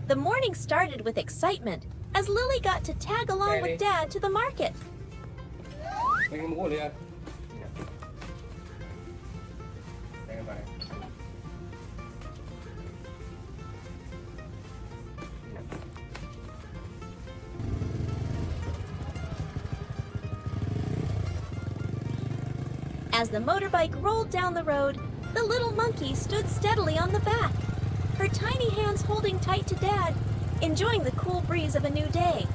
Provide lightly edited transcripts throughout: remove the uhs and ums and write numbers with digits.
The morning started with excitement as Lily got to tag along with Dad to the market. As the motorbike rolled down the road, the little monkey stood steadily on the back, her tiny hands holding tight to Dad, enjoying the cool breeze of a new day.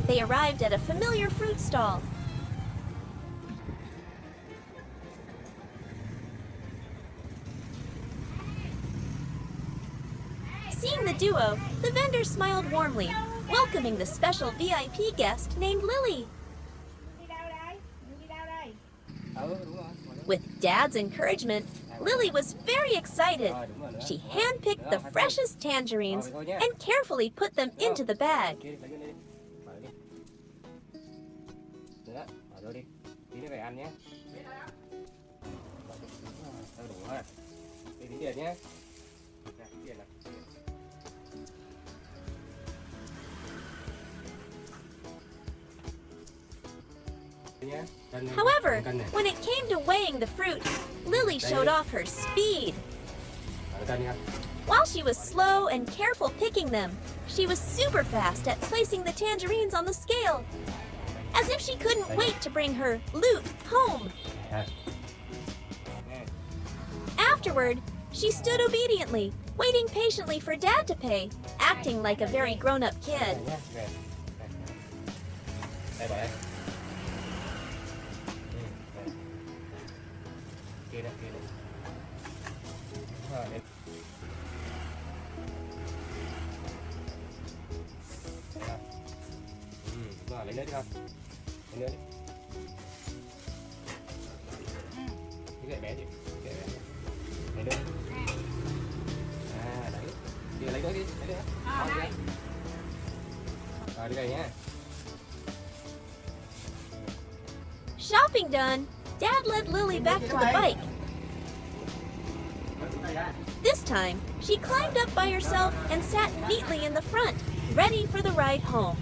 They arrived at a familiar fruit stall. Seeing the duo, the vendor smiled warmly, welcoming the special VIP guest named Lily. With Dad's encouragement, Lily was very excited. She handpicked the freshest tangerines and carefully put them into the bag. However, when it came to weighing the fruit, Lily showed off her speed. While she was slow and careful picking them, she was super fast at placing the tangerines on the scale, as if she couldn't wait to bring her loot home. Afterward, she stood obediently, waiting patiently for Dad to pay, acting like a very grown-up kid. Lấy nước đi con. Lấy nước đi. Cái gậy bé chị. Gậy bé. Lấy nước. À đấy. Đi lấy nước đi. Lấy nước. Đây. Rồi đi về nhé. Shopping done, Dad led Lily back to the bike. This time, she climbed up by herself and sat neatly in the front, ready for the ride home.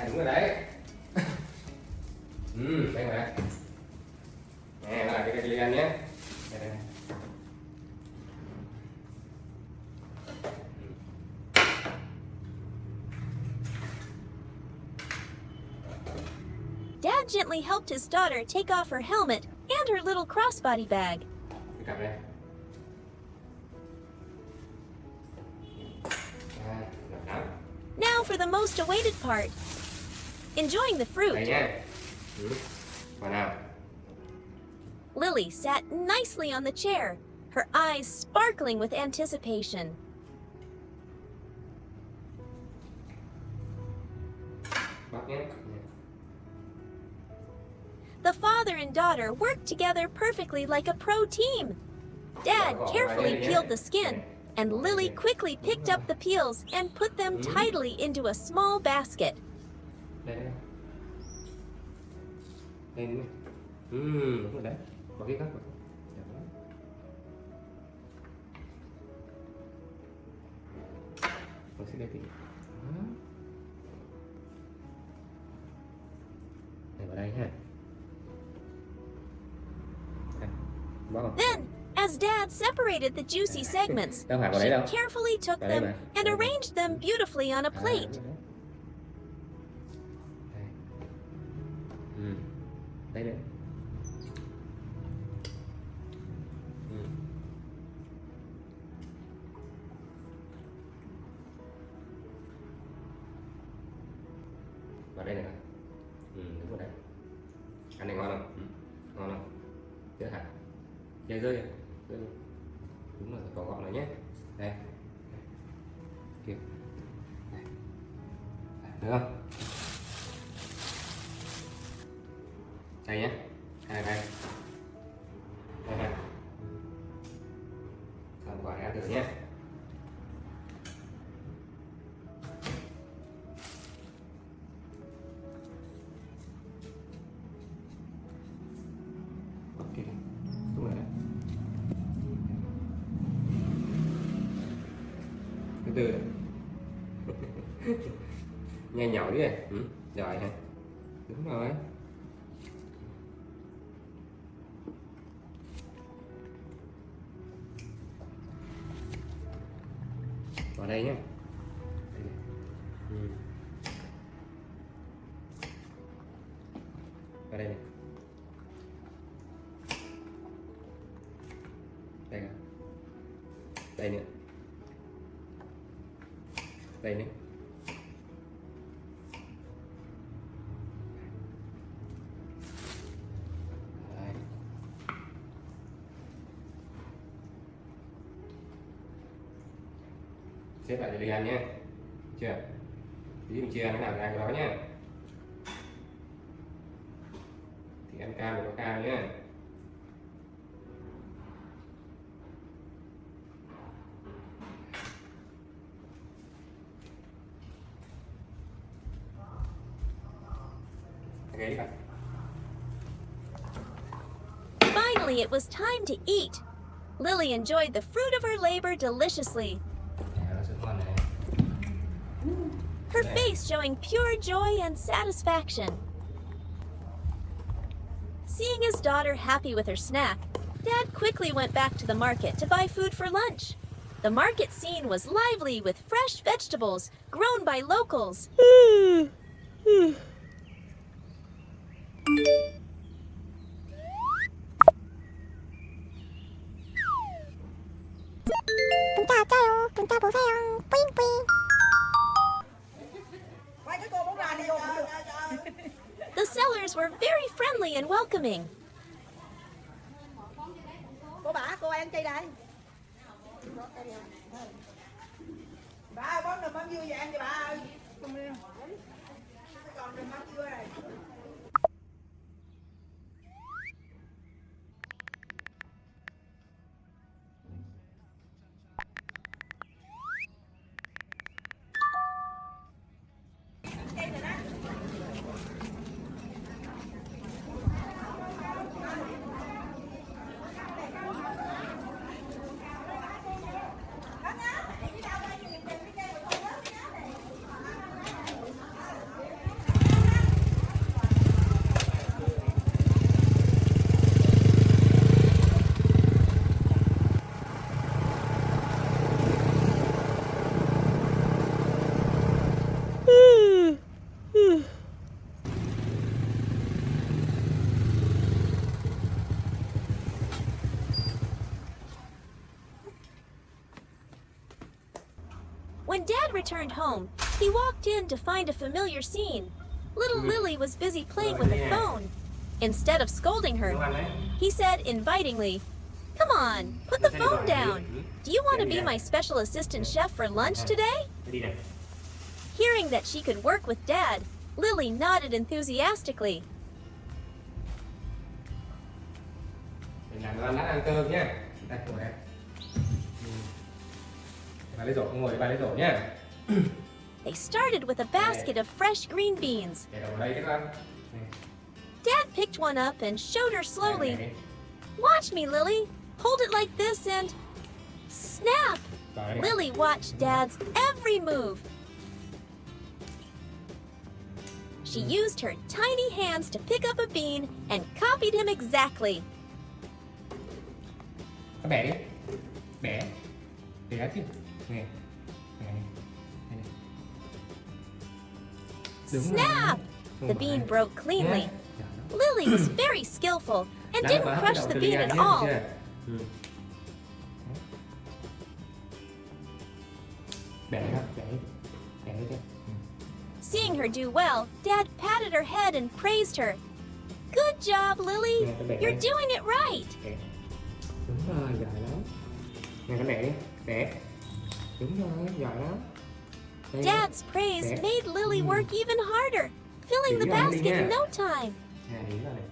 Đúng rồi đấy. Đây mà. Nè, nó là cái ly ăn nhé. Đây đây. Dad gently helped his daughter take off her helmet and her little crossbody bag. Cái cặp đây. Now for the most awaited part. Enjoying the fruit. Đây nhé. Vào nào. Lily sat nicely on the chair, her eyes sparkling with anticipation. Bóc nhé. The father and daughter worked together perfectly like a pro team. Dad carefully peeled the skin, and Lily quickly picked up the peels and put them tidily into a small basket. Đây đây. Đây đúng đúng rồi đấy. Bỏ cái cắt vào. Mình sẽ để tí. Để vào đây ha. Then, as Dad separated the juicy segments, she carefully took them and arranged them beautifully on a plate. Đây đây. Vào đây này. Đúng rồi đấy. Ăn này ngon không? Ngon không? Chưa hả? Rơi rơi. Đúng rồi, còn gọn rồi nhé. Đây. Kìa. Được không? Đây nhé. Đây đây. Đây này. Làm quả ra thử nhé. Ok. Đúng rồi đấy. Từ từ. Nhanh nhỏi đi. Giỏi hả? Đúng rồi. Vào đây nhé. Vào đây này. Đây nè. Đây nữa. Đây nữa. Đây. Xếp lại để ăn nhé. Chưa? Tí mình chia ăn cái nào thì ăn cái đó nhé. Thì ăn cam thì có cam nhé. Okay, đi. Finally, it was time to eat. Lily enjoyed the fruit of her labor deliciously, her face showing pure joy and satisfaction. Seeing his daughter happy with her snack, Dad quickly went back to the market to buy food for lunch. The market scene was lively with fresh vegetables grown by locals. The sellers were very friendly and welcoming. Cô ăn chay đây. Bà ơi, bón đùm mắm dưa về ăn cho bà ơi. Còn đùm mắm dưa này. When Dad returned home, he walked in to find a familiar scene. Little Lily was busy playing with a phone. Instead of scolding her, he said invitingly, "Come on, put the phone down. Do you want to be my special assistant chef for lunch today?" Hearing that she could work with Dad, Lily nodded enthusiastically. Mình làm đồ ăn lát ăn cơm nhé. Đây, ngồi đây. Bà lấy rổ, không ngồi, bà lấy rổ nhé. They started with a basket of fresh green beans. Để đầu đây cái con. Dad picked one up and showed her slowly. "Watch me, Lily. Hold it like this and snap." Lily watched Dad's every move. She used her tiny hands to pick up a bean and copied him exactly. Bẻ đi. Bẻ. Bẻ chứ. Nè. Snap! The bean broke cleanly. Lily was very skillful and didn't crush the bean at all. Bẻ đó, bẻ. Bẻ đi chứ. Seeing her do well, Dad patted her head and praised her. "Good job, Lily. You're doing it right." Đúng rồi, giỏi lắm. Nè, con bẻ đi. Bẻ. Đúng rồi, giỏi lắm. Đây. Dad's praise Bé. made Lily work even harder, filling the Tí nữa đi basket in nha. no time. Tí vào này.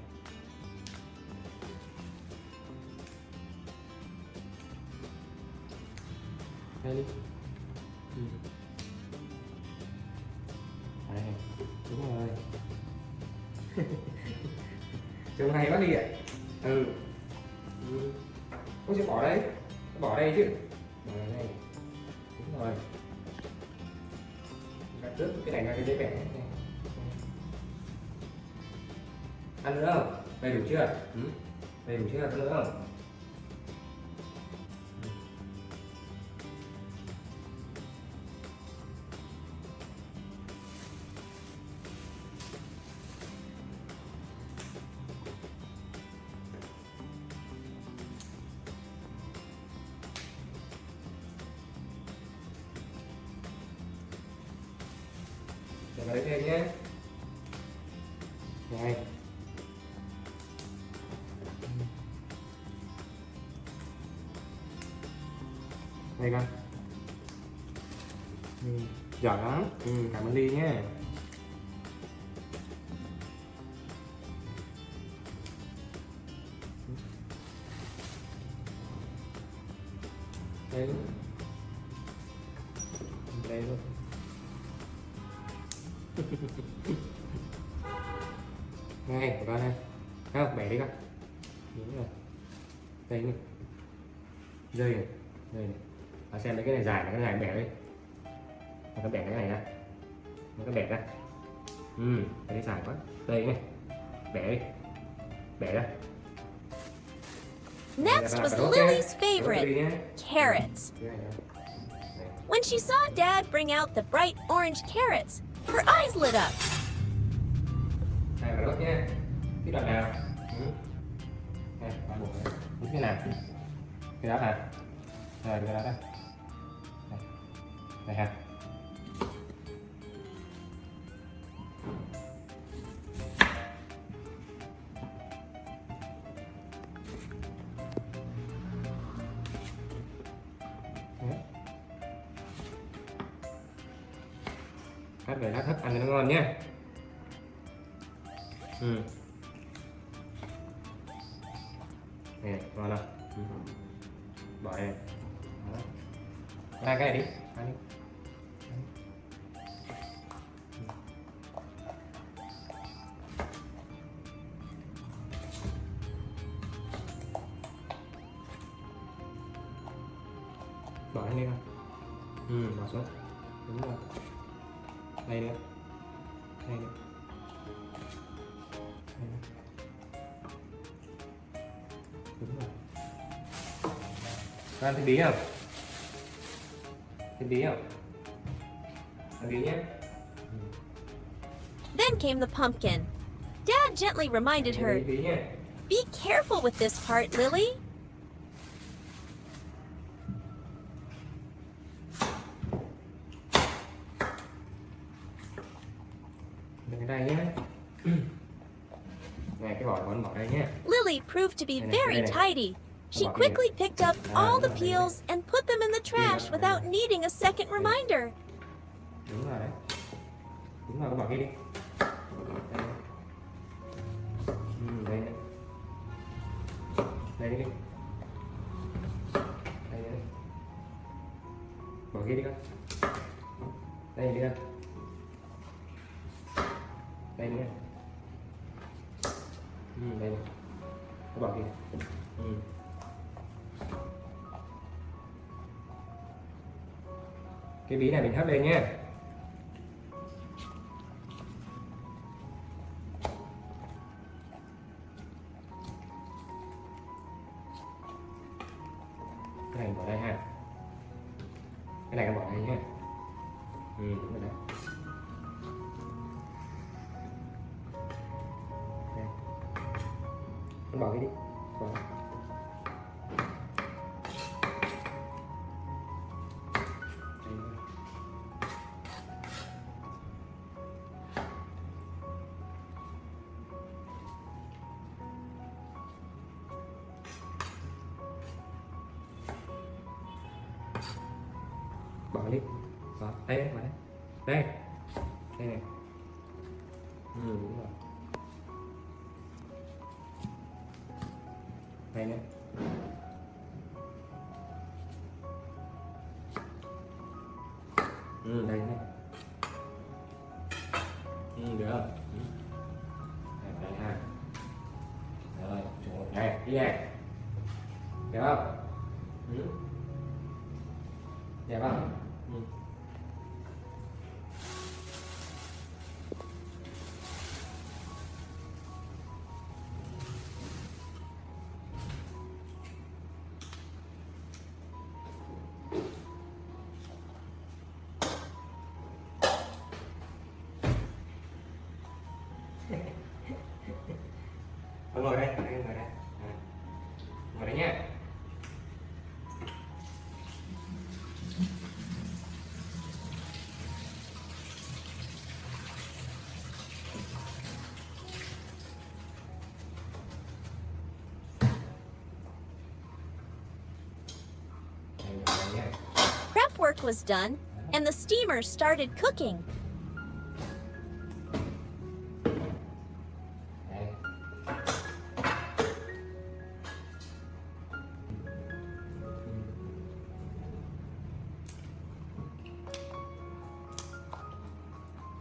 Đây đi. Ở đây này. Đúng rồi. Trông hay quá đi ạ. Cô sẽ bỏ đây. Bỏ đây chứ. Đây. Đúng rồi. Đặt trước cái này là cái giấy bẻ này. Ăn nữa không? Đầy đủ chưa? Đầy đủ chưa? Ăn nữa không? Để vào đây thêm nhé. Này. Đây con. Giỏi lắm. Cảm ơn Ly nhé. Đây luôn. Đây luôn. Này của con này. Không, bẻ đi con. Đúng rồi. Đây này. Dây này. Đây này. Xem mấy cái này dài, cái này bẻ đi. Nó bẻ cái này ra. Nó bẻ ra. Cái này dài quá. Đây này. Bẻ đi. Bẻ ra. Next was Lily's favorite, carrots. When she saw Dad bring out the bright orange carrots, her eyes lit up. Này cà rốt nha. Cái đoạn nào? Này, bạn buộc này. Cái nào? Cái đó hả? Rồi, cái đó đây. Này hả? Cắt về lát thấp ăn cho nó ngon nhé. Này, ngon không? Bỏ đây. Ra cái này đi. Ăn đi. Bỏ anh đi con. Bỏ xuống. Đúng rồi. Đây nữa. Đây nữa. Đây nữa. Đúng rồi. Con ăn thịt bí không? Thịt bí không? Ăn bí nhé. Then came the pumpkin. Dad gently reminded her, Bí nhé. "Be careful with this part, Lily." Đừng đây nhé. Này cái vỏ con bỏ đây nhé. Lily proved to be very tidy. She Bỏ đi. quickly picked up all the peels and put them in the trash without needing a second reminder. Đúng rồi đấy. Đúng rồi, con bỏ kia đi. Đây. Đây này. Đây đi. Đây đi. Bỏ kia đi con. Đây đi con. Đây đi. Đây này. Con bỏ kia. Cái bí này mình hấp lên nhé. Cái này bỏ đây ha. Cái này con bỏ đây nhé. Đúng rồi đấy. Đây. Con bỏ cái đi. Bỏ. Bỏ đi. Đó, đây, bỏ đây. Đây đây này. Đúng rồi. Đây nữa. Đây này. Được không? Đây ha. Rồi, này, đi này. Đẹp không? Đẹp không? Ngồi đây, ngồi đây. Ngồi đây nhé. Prep work was done, and the steamer started cooking.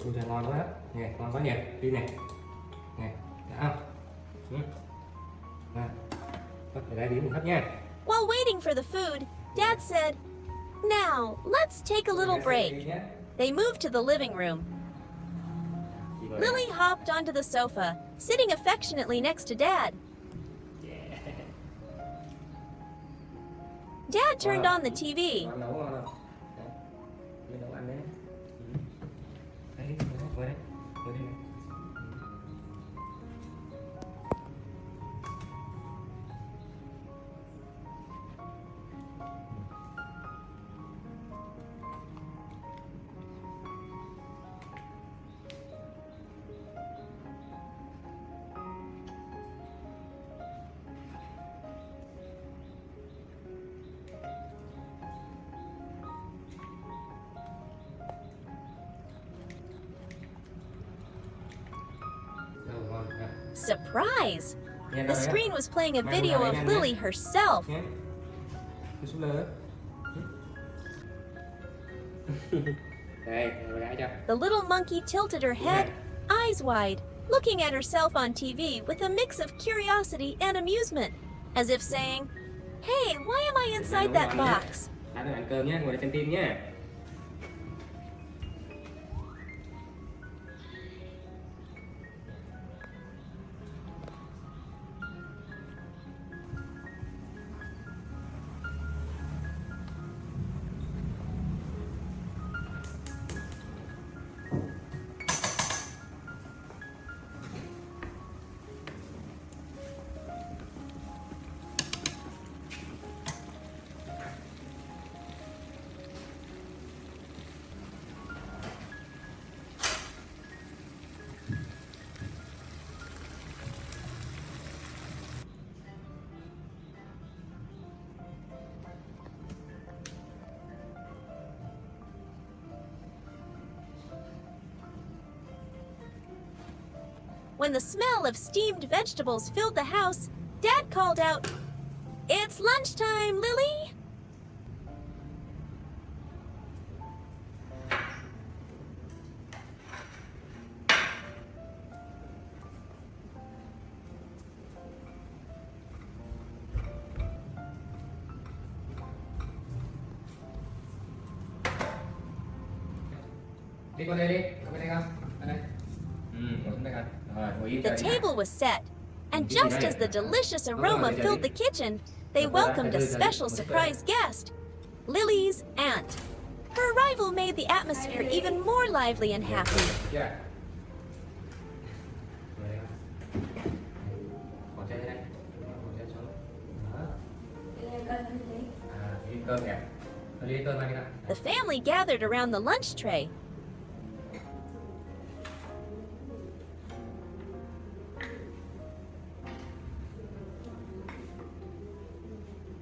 Ui trời, ngon quá. Nè, ngon quá nhỉ. Đi nè. Nè, đã không? Để đây đi mình hấp nha. While waiting for the food, Dad said, "Now, let's take a little break." They moved to the living room. Lily hopped onto the sofa, sitting affectionately next to Dad. Dad turned on the TV. Ngon nấu ngon không? Đi nấu ăn đấy. Đấy, ngồi đây. Ngồi đây này. Surprise! The screen was playing a video of Lily herself. The little monkey tilted her head, eyes wide, looking at herself on TV with a mix of curiosity and amusement, as if saying, "Hey, why am I inside that box?" Ăn cơm nhé, ngồi đây xem phim nhé. When the smell of steamed vegetables filled the house, Dad called out, "It's lunchtime, Lily!" Đi qua đây đi, qua đây không? Ở đây. Ngồi xuống đây con. Rồi, ngồi im The chờ đi nha. table was set, and just as the delicious aroma filled the kitchen, they welcomed a special surprise guest, Lily's aunt. Her arrival made the atmosphere even more lively and happy. Chưa? Ngồi đây con. Bỏ chân đây. Bỏ chân xuống. Đó. Đi cơm kìa. Đi cơm ăn đi con. The family gathered around the lunch tray.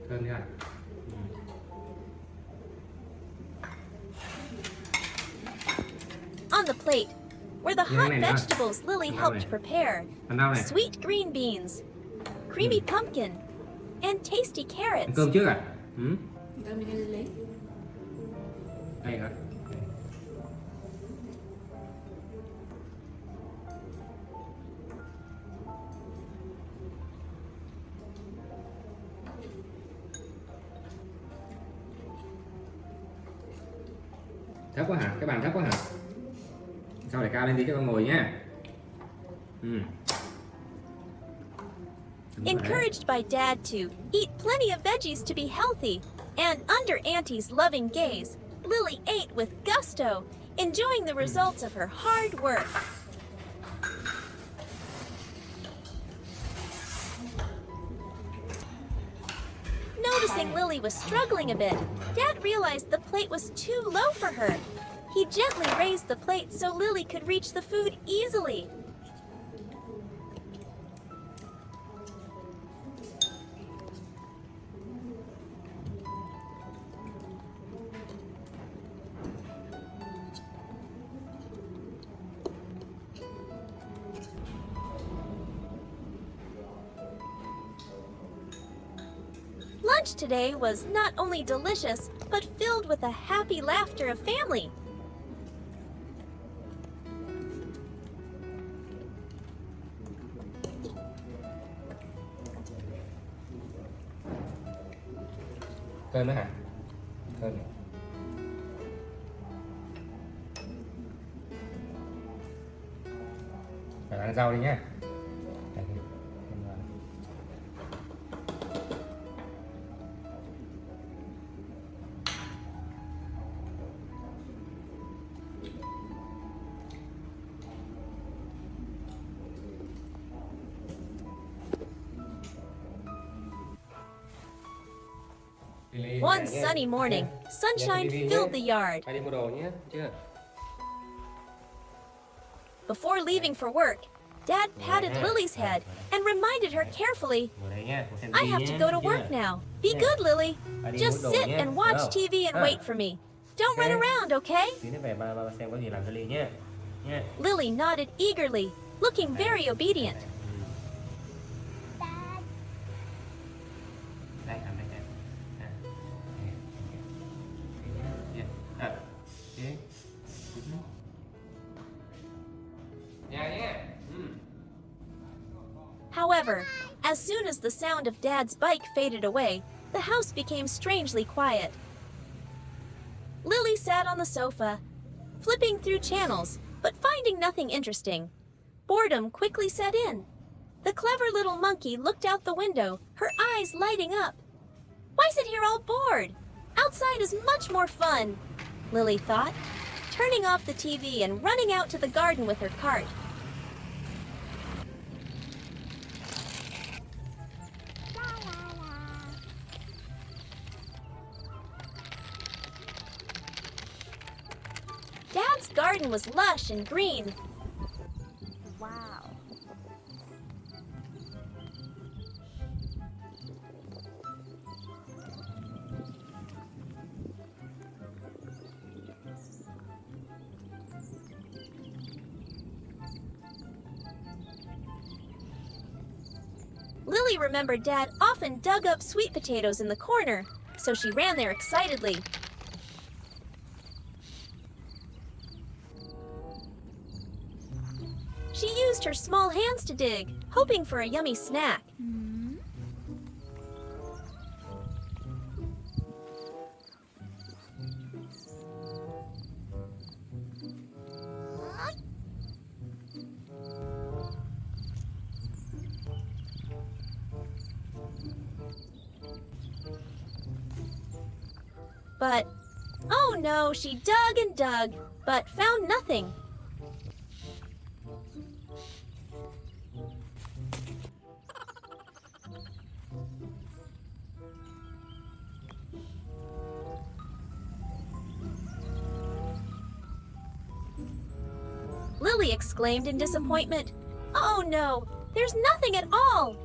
Cơm đi ạ. the plate were the hot vegetables Lily helped prepare. Ăn đâu này? Sweet green beans, creamy pumpkin, and tasty Ăn carrots. cơm trước à? Cơm đi lấy. Đây hả? Thấp quá hả? Cái bàn thấp quá hả? Sao để cao lên tí cho con ngồi nhá. Encouraged by Dad to eat plenty of veggies to be healthy, and under Auntie's loving gaze, Lily ate with gusto, enjoying the results of her hard work. Noticing Lily was struggling a bit, Dad realized the plate was too low for her. He gently raised the plate so Lily could reach the food easily. Lunch today was not only delicious, but filled with the happy laughter of family. Cơm đó hả? Cơm này. Phải ăn rau đi nhá. Đây, em vào. One sunny morning, sunshine filled the yard. Phải đi mua đồ nhé, chưa? Before leaving for work, Dad patted Lily's head and reminded her carefully, Ngồi đây nhá, ngồi xem I TV have to nhé, go to chưa? work now. Be good, Lily. Phải đi Just mua đồ sit nhé. and watch Đâu? TV and wait for me. Don't run Okay. around, okay? Tí nữa về ba xem có gì làm cho Ly nhé. Nha. Lily nodded eagerly, looking very obedient. Đây, cầm đây. However, as soon as the sound of Dad's bike faded away, the house became strangely quiet. Lily sat on the sofa, flipping through channels, but finding nothing interesting. Boredom quickly set in. The clever little monkey looked out the window, her eyes lighting up. Why sit here all bored? Outside is much more fun, Lily thought, turning off the TV and running out to the garden with her cart. Dad's garden was lush and green. Wow. Lily remembered Dad often dug up sweet potatoes in the corner, so she ran there excitedly. She used her small hands to dig, hoping for a yummy snack. But, oh no, she dug and dug, but found nothing. Lily exclaimed in disappointment, "Oh no, there's nothing at all!"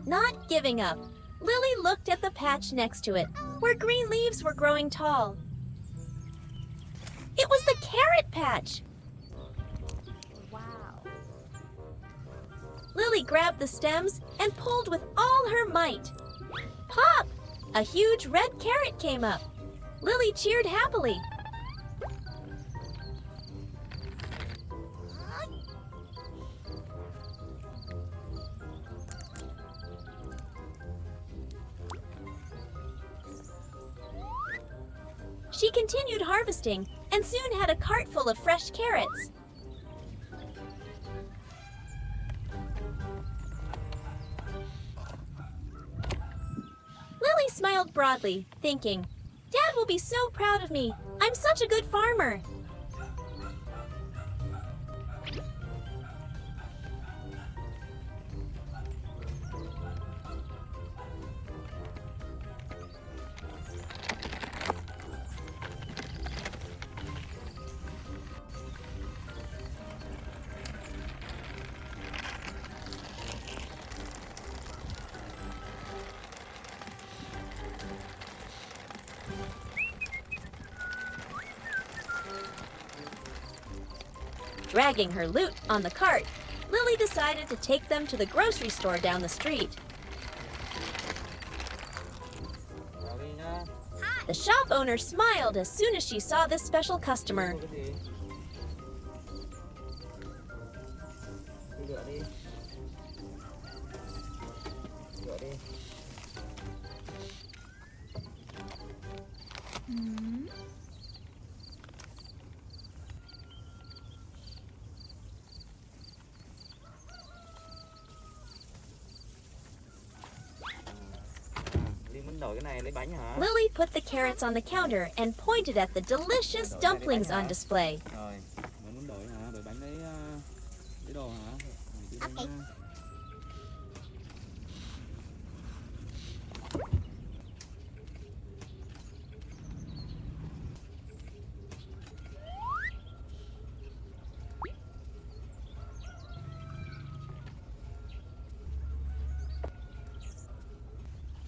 Not giving up, Lily looked at the patch next to it, where green leaves were growing tall. It was the carrot patch! Wow. Lily grabbed the stems and pulled with all her might. Pop! A huge red carrot came up. Lily cheered happily. She continued harvesting and soon had a cart full of fresh carrots. Lily smiled broadly, thinking, "Dad will be so proud of me. I'm such a good farmer." Dragging her loot on the cart, Lily decided to take them to the grocery store down the street. Vào đi nhá. The shop owner smiled as soon as she saw this special customer. Mua cái gì? Đi lựa đi. Lựa đi. Ly muốn đổi cái này lấy bánh hả? Lily put the carrots on the counter and pointed at the delicious dumplings on display. Rồi, mày muốn đổi hả? Đổi bánh lấy đồ hả? Đi Ok. đây nha.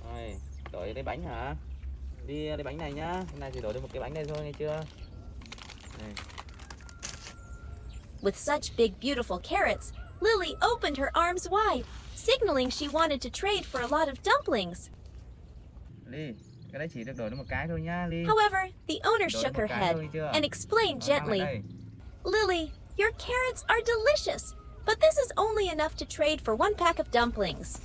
Rồi, đổi lấy bánh hả? Đi lấy bánh này nhá. Hôm nay chỉ đổi được một cái bánh này thôi nghe chưa? Này. With such big, beautiful carrots, Lily opened her arms wide, signaling she wanted to trade for a lot of dumplings. Ly, cái đấy chỉ được đổi được một cái thôi nhá, Ly. However, the owner Đổi shook một her cái head thôi chưa? and explained Rồi, mang lại gently, đây. "Lily, your carrots are delicious, but this is only enough to trade for one pack of dumplings."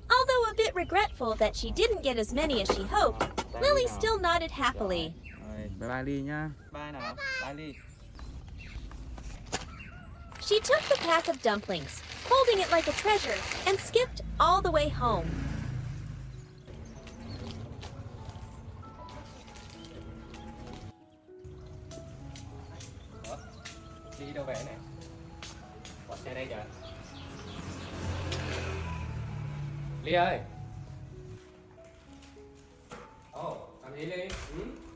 Although a bit regretful that she didn't get as many as she hoped, Lily still nodded happily. Rồi, bye bye Ly nhá. Bye nào, bye Ly. She took the pack of dumplings, holding it like a treasure, and skipped all the way home. Ủa? Đi đâu về này? Bỏ xe đây kìa. Ly ơi. Ồ, làm gì Ly?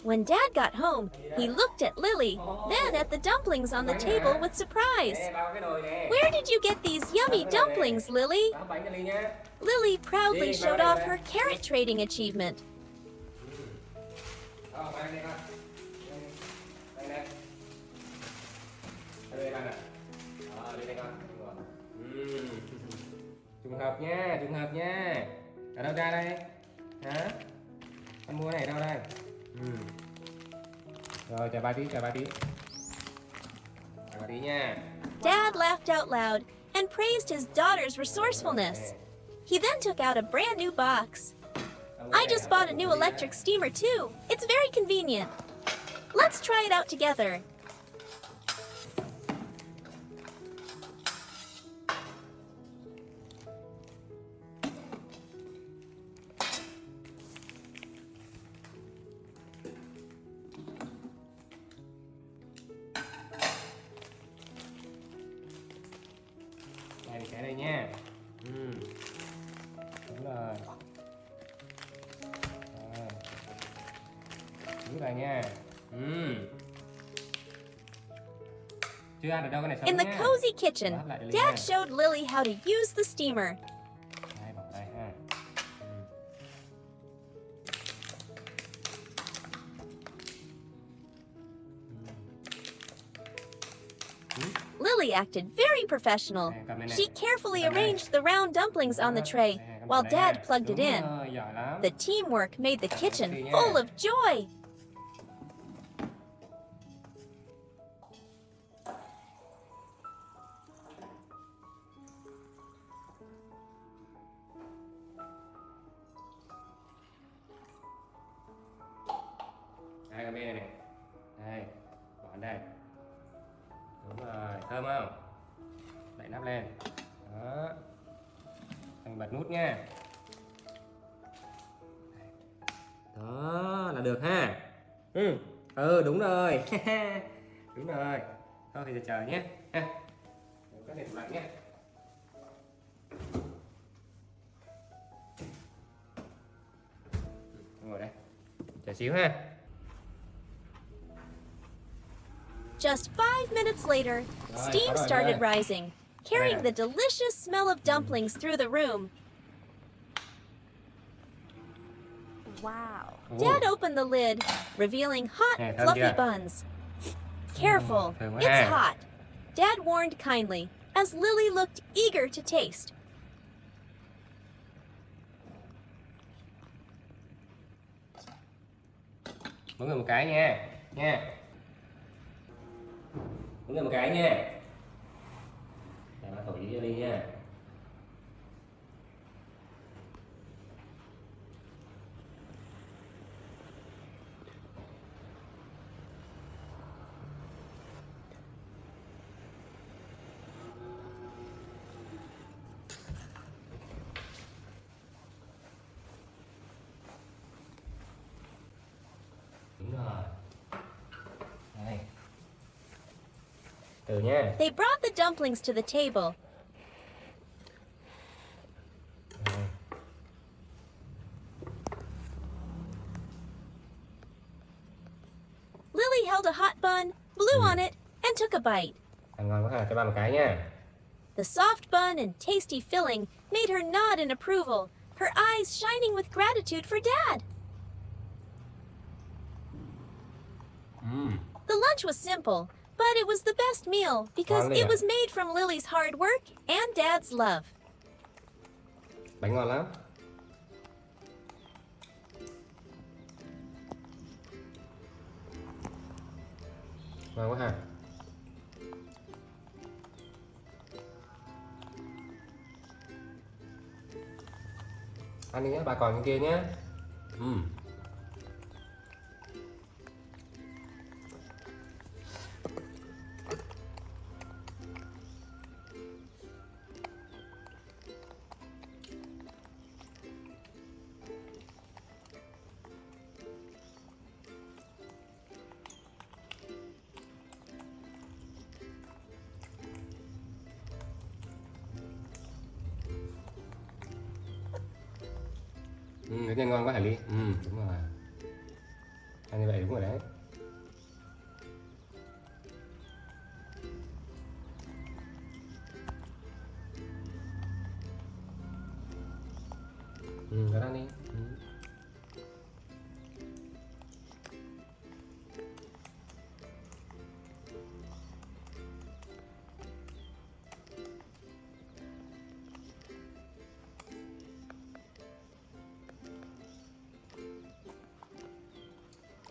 When Dad got home, he looked at Lily, then at the dumplings on the table with surprise. Nè, bao cái nồi nè. "Where did you get these yummy dumplings, Lily?" Bao bánh cho Ly nha. Lily proudly showed off her carrot trading achievement. Bao đây này con. Đây này. Đây con nè. Đó, đây con. Trùng hợp nha, trùng hợp nha. Ở đâu ra đây? Hả? Con mua này đâu đây? Rồi, chào ba tí, chào ba tí. Chào ba tí nha. Dad laughed out loud and praised his daughter's resourcefulness. He then took out a brand new box. "I just bought a new electric steamer too. It's very convenient. Let's try it out together." Đây, cái đây nha. Đúng rồi. Rồi. Đúng rồi nha. Chưa ăn được đâu, cái này sống In the nha. cozy kitchen, Dad showed Lily how to use the steamer. Đây, Lily acted very professional. She carefully arranged the round dumplings on the tray while Dad plugged it in. Rồi, giỏi lắm. The teamwork made the kitchen full of joy. Đây cái bên này này. Đây, bỏ đây. Đúng rồi, thơm không? Đậy nắp lên. Đó. Mình bật nút nha. Đó là được ha. Đúng rồi. Đúng rồi. Thôi thì chờ nhé. Ha. Có thể lạnh nhé. Ngồi đây. Chờ xíu ha. Just 5 minutes later, steam started rising, carrying the delicious smell of dumplings through the room. Wow. Dad opened the lid, revealing hot, fluffy buns. Careful, it's hot, Dad warned kindly, as Lily looked eager to taste. Mỗi người một cái nha. Nha. Mỗi người một cái nha. Để mà thổi cho đi nha. Đúng rồi. Đây. Từ nha. They brought the dumplings to the table. Lily held a hot bun, blew on it, and took a bite. Ăn ngon quá ha, cho ba một cái nha. The soft bun and tasty filling made her nod in approval, her eyes shining with gratitude for Dad. The lunch was simple, but it was the best meal because it was made from Lily's hard work and Dad's love. Bánh ngon lắm. Ngon quá ha. Ăn đi nhé, bà còn cái kia nhé. Cái này ngon quá hả Ly? Đúng rồi. Ăn như vậy đúng rồi đấy. Cho ăn đi.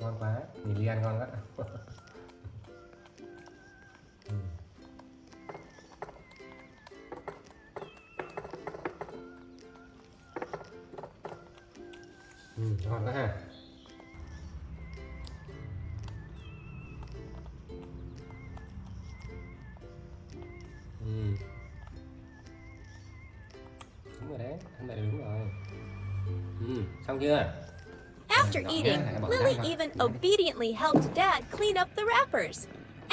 Ngon quá, nhìn Ly ăn ngon quá. Ngon quá ha. Đúng rồi đấy, ăn vậy là đúng rồi. Xong chưa? After eating, Lily even obediently helped Dad clean up the wrappers,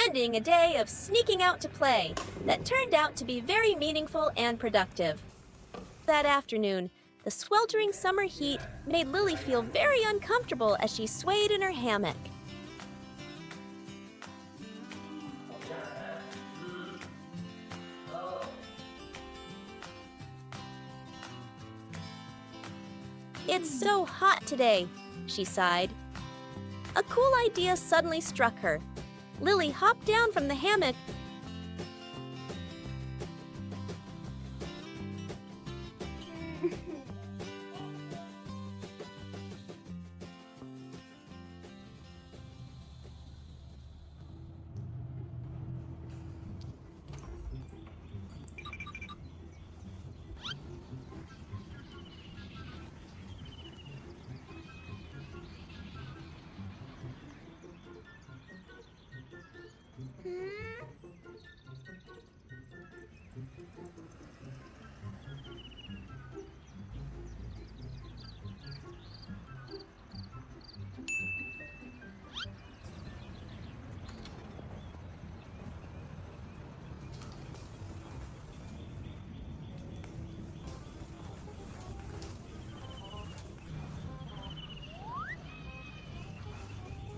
ending a day of sneaking out to play that turned out to be very meaningful and productive. That afternoon, the sweltering summer heat made Lily feel very uncomfortable as she swayed in her hammock. It's so hot today, she sighed. A cool idea suddenly struck her. Lily hopped down from the hammock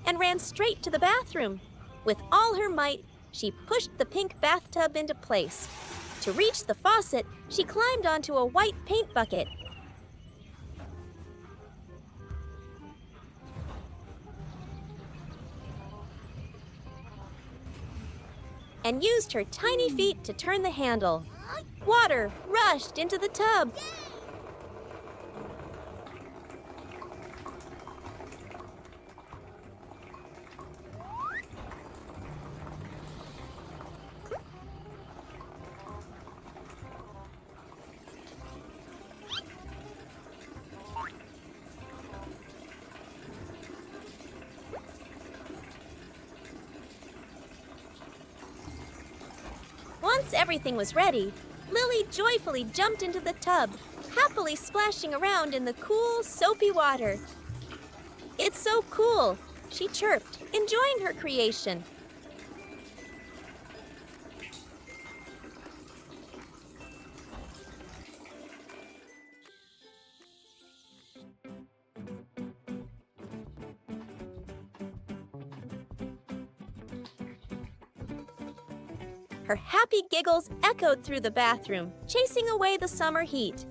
and ran straight to the bathroom. With all her might, she pushed the pink bathtub into place. To reach the faucet, she climbed onto a white paint bucket. And used her tiny feet to turn the handle. Water rushed into the tub. Once everything was ready, Lily joyfully jumped into the tub, happily splashing around in the cool, soapy water. "It's so cool," she chirped, enjoying her creation. Her happy giggles echoed through the bathroom, chasing away the summer heat.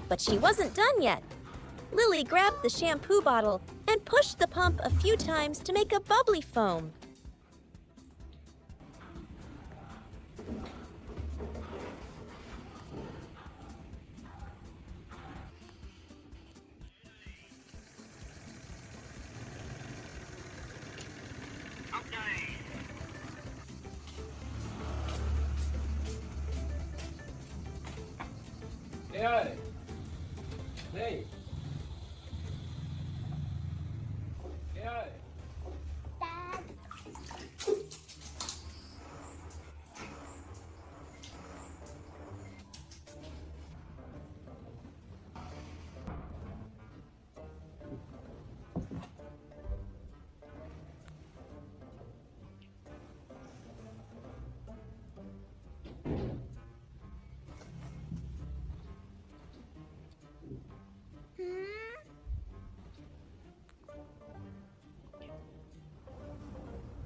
But she wasn't done yet. Lily grabbed the shampoo bottle and pushed the pump a few times to make a bubbly foam. Lily ơi! Lily! Lily ơi!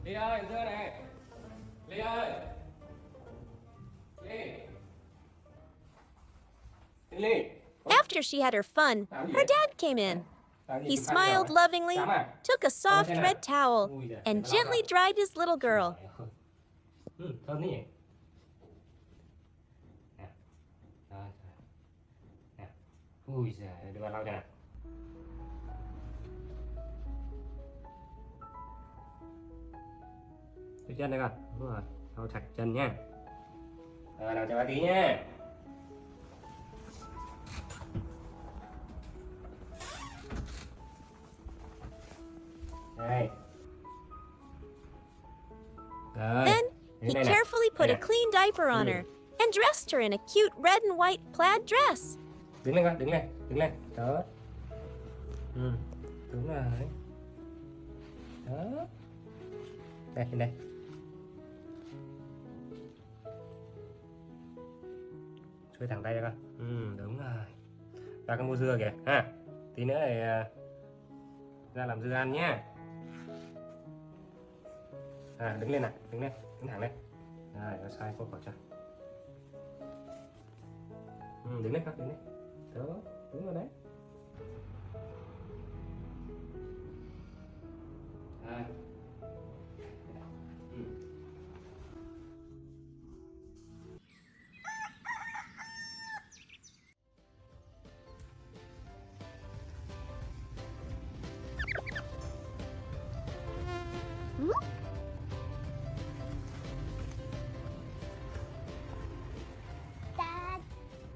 Ly ơi, đưa này. Ly ơi. Ly. Ly. After she had her fun, her dad came in. He smiled lovingly, took a soft red towel, and gently dried his little girl. Thơm nhỉ? Nè. Rồi. Nè. Ui giời, đưa vào lau cho nào. Cái chân đây con, đúng rồi, lau sạch chân nha. Rồi, nào cho bà tí nha. Đây. Rồi. Then he carefully put a clean diaper on her and dressed her in a cute red and white plaid dress. Đứng lên con, đứng lên, đứng lên. Đó. Đúng rồi. Đó. Đây, trên đây. Xuôi thẳng tay ra con. Đúng rồi. Ra con mua dưa kìa ha. Tí nữa thì ra làm dưa ăn nhá. Đứng lên này, đứng lên, đứng thẳng lên. Nó sai cô khỏi cho. Đứng lên con, đứng lên. Đó, đứng vào đấy.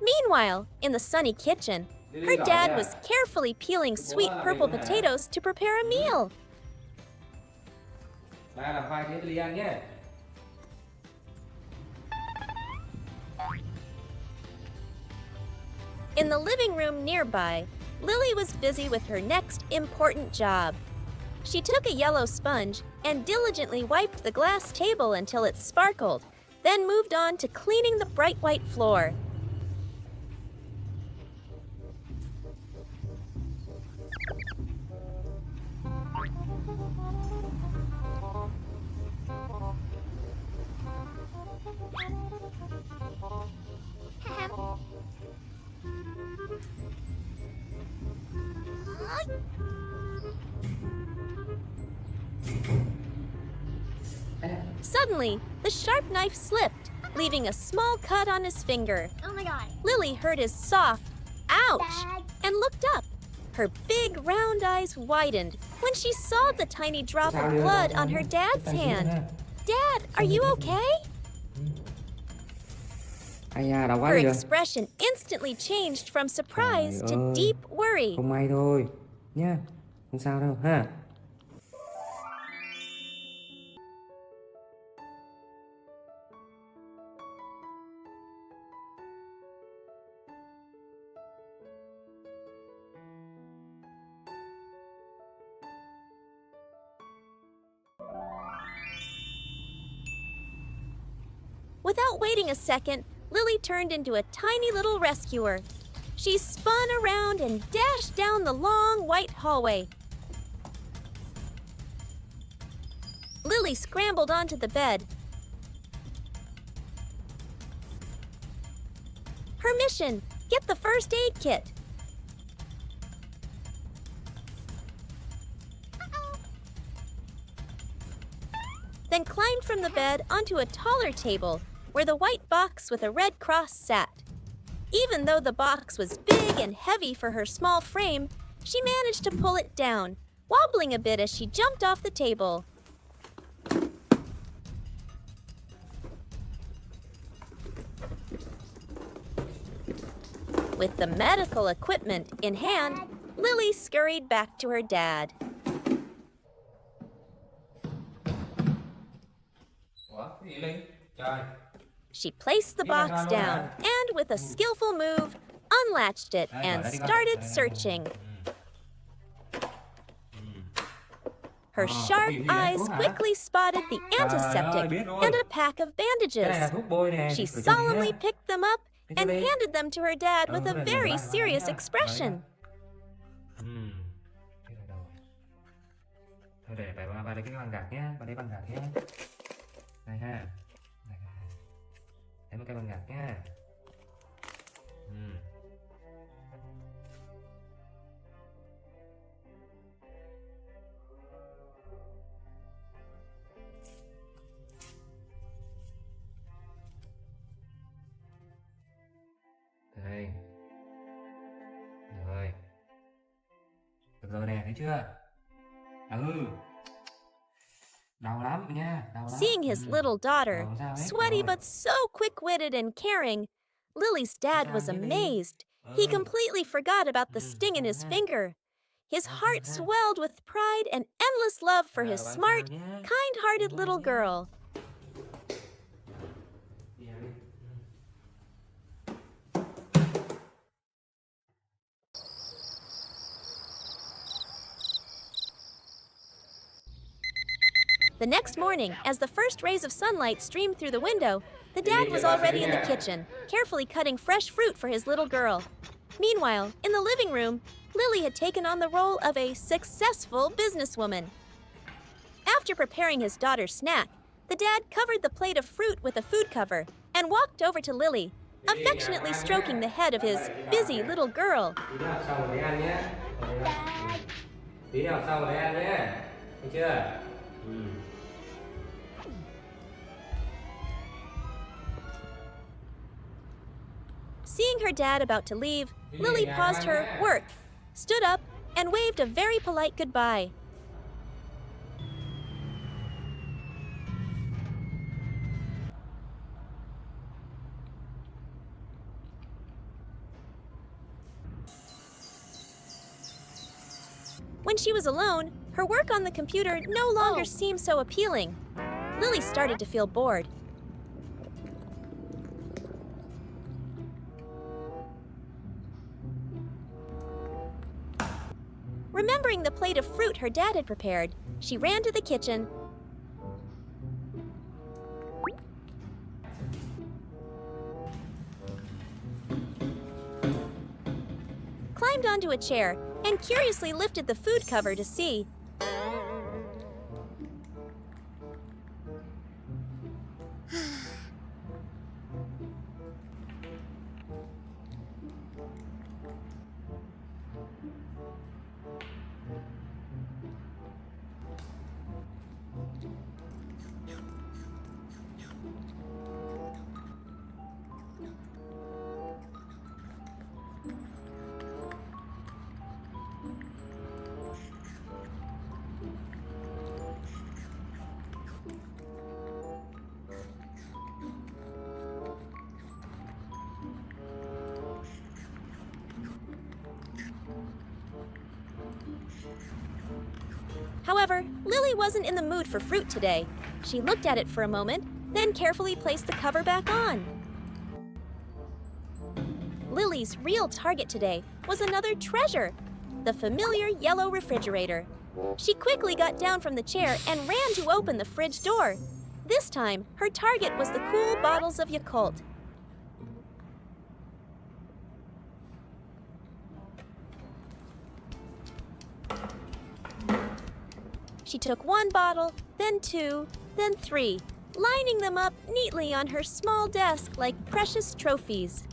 Meanwhile, in the sunny kitchen, her dad was carefully peeling sweet purple potatoes to prepare a meal. Ba làm khoai thế Lily ăn nhé. In the living room nearby, Lily was busy with her next important job. She took a yellow sponge and diligently wiped the glass table until it sparkled, then moved on to cleaning the bright white floor. Suddenly, the sharp knife slipped, leaving a small cut on his finger. Oh my god. Lily heard his soft, ouch, Dad. and looked up. Her big round eyes widened when she saw the tiny drop of blood on her dad's hand. Dad, are you okay? Ai da, đau quá Her kìa. expression instantly changed from surprise Trời to ơi. deep worry. Không may thôi nhá, không sao đâu ha. Without waiting a second, Lily turned into a tiny little rescuer. She spun around and dashed down the long white hallway. Lily scrambled onto the bed. Her mission: get the first aid kit. Then climbed from the bed onto a taller table where the white box with a red cross sat. Even though the box was big and heavy for her small frame, she managed to pull it down, wobbling a bit as she jumped off the table. With the medical equipment in hand, Lily scurried back to her dad. Ủa, cái gì Linh? Trời. She placed the box down and, with a skillful move, unlatched it and started searching. Her sharp eyes quickly spotted the antiseptic and a pack of Cái này là bandages. thuốc bôi nè. She khử trùng solemnly nhá. picked them up and handed them to her dad with a very serious expression. Thế là đâu rồi? Thôi để bà lấy cái băng gạc nhá, bà lấy băng gạc nhá. Đây ha. Đây. Lấy một cái băng gạc nhá. Đây. Rồi. Được rồi nè, thấy chưa? Đau lắm nha, đau lắm. Seeing his little daughter, Không sao hết. sweaty Rồi. but so quick-witted and caring, Lily's dad was amazed. He completely forgot about the sting in his finger. His heart swelled with pride and endless love for his smart, kind-hearted little girl. The next morning, as the first rays of sunlight streamed through the window, the dad was already in the kitchen, carefully cutting fresh fruit for his little girl. Meanwhile, in the living room, Lily had taken on the role of a successful businesswoman. After preparing his daughter's snack, the dad covered the plate of fruit with a food cover and walked over to Lily, affectionately stroking the head of his busy little girl. Tí nào xong rồi đấy ăn nhé. Tí nào xong rồi đấy ăn nhé. Thấy chưa? Seeing her dad about to leave, Lily paused her work, stood up, and waved a very polite goodbye. When she was alone, her work on the computer no longer seemed so appealing. Lily started to feel bored. Remembering the plate of fruit her dad had prepared, she ran to the kitchen, climbed onto a chair, and curiously lifted the food cover to see. However, Lily wasn't in the mood for fruit today. She looked at it for a moment, then carefully placed the cover back on. Lily's real target today was another treasure, the familiar yellow refrigerator. She quickly got down from the chair and ran to open the fridge door. This time, her target was the cool bottles of Yakult. She took one bottle, then two, then three, lining them up neatly on her small desk like precious trophies.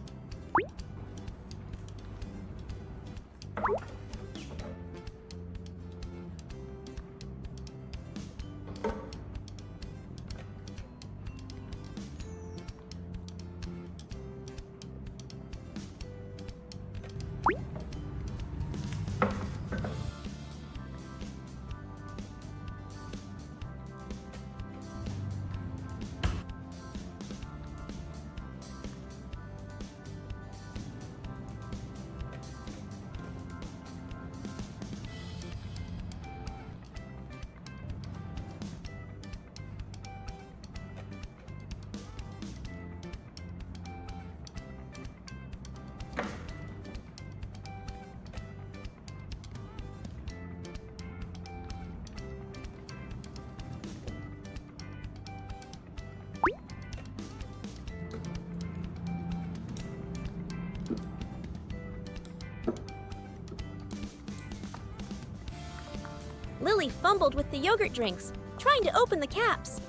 Lily fumbled with the yogurt drinks, trying to open the caps.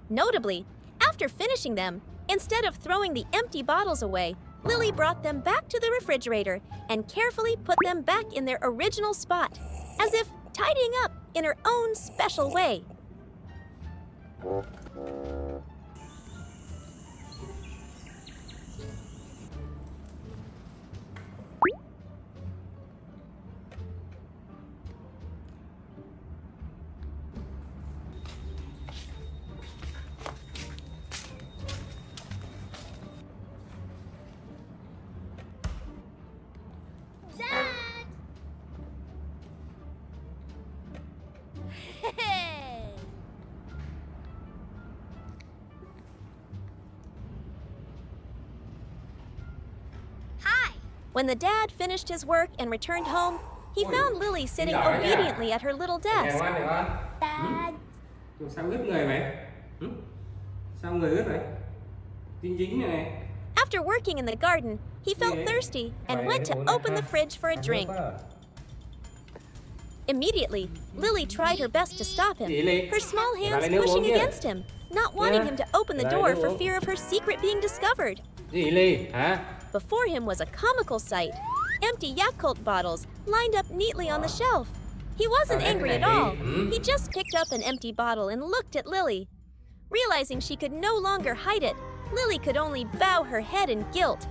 Notably, after finishing them, instead of throwing the empty bottles away, Lily brought them back to the refrigerator and carefully put them back in their original spot, as if tidying up in her own special way. When the dad finished his work and returned home, he found Lily sitting obediently at her little desk. Ngoan này con. Dad. Sao ướt người mày? Sao người ướt vậy? Dính dính này. After working in the garden, he felt thirsty and went to open the fridge for a drink. Immediately, Lily tried her best to stop him, her small hands pushing against him, not wanting him to open the door for fear of her secret being discovered. Gì Ly, hả? Before him was a comical sight. Empty Yakult bottles lined up neatly on the shelf. He wasn't angry at all. He just picked up an empty bottle and looked at Lily. Realizing she could no longer hide it, Lily could only bow her head in guilt.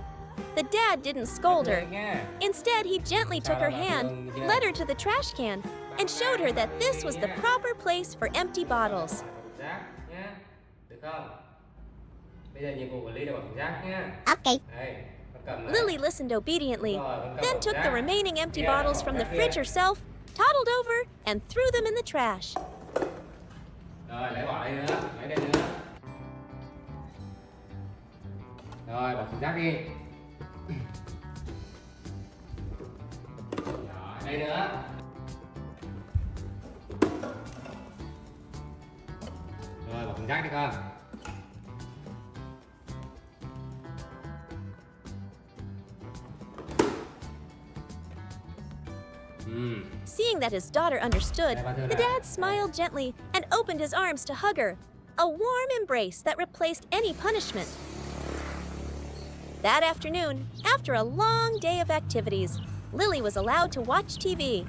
The dad didn't scold her. Instead, he gently took her hand, led her to the trash can, and showed her that this was the proper place for empty bottles. Okay. Lily listened obediently, then took the remaining empty bottles from the fridge herself, toddled over, and threw them in the trash. Rồi, lấy bỏ đây nữa, lấy đây nữa. Rồi, bỏ thùng rác đi. Rồi, đây nữa. Rồi, bỏ thùng rác đi con. Seeing that his daughter understood, the dad smiled gently and opened his arms to hug her, a warm embrace that replaced any punishment. That afternoon, after a long day of activities, Lily was allowed to watch TV.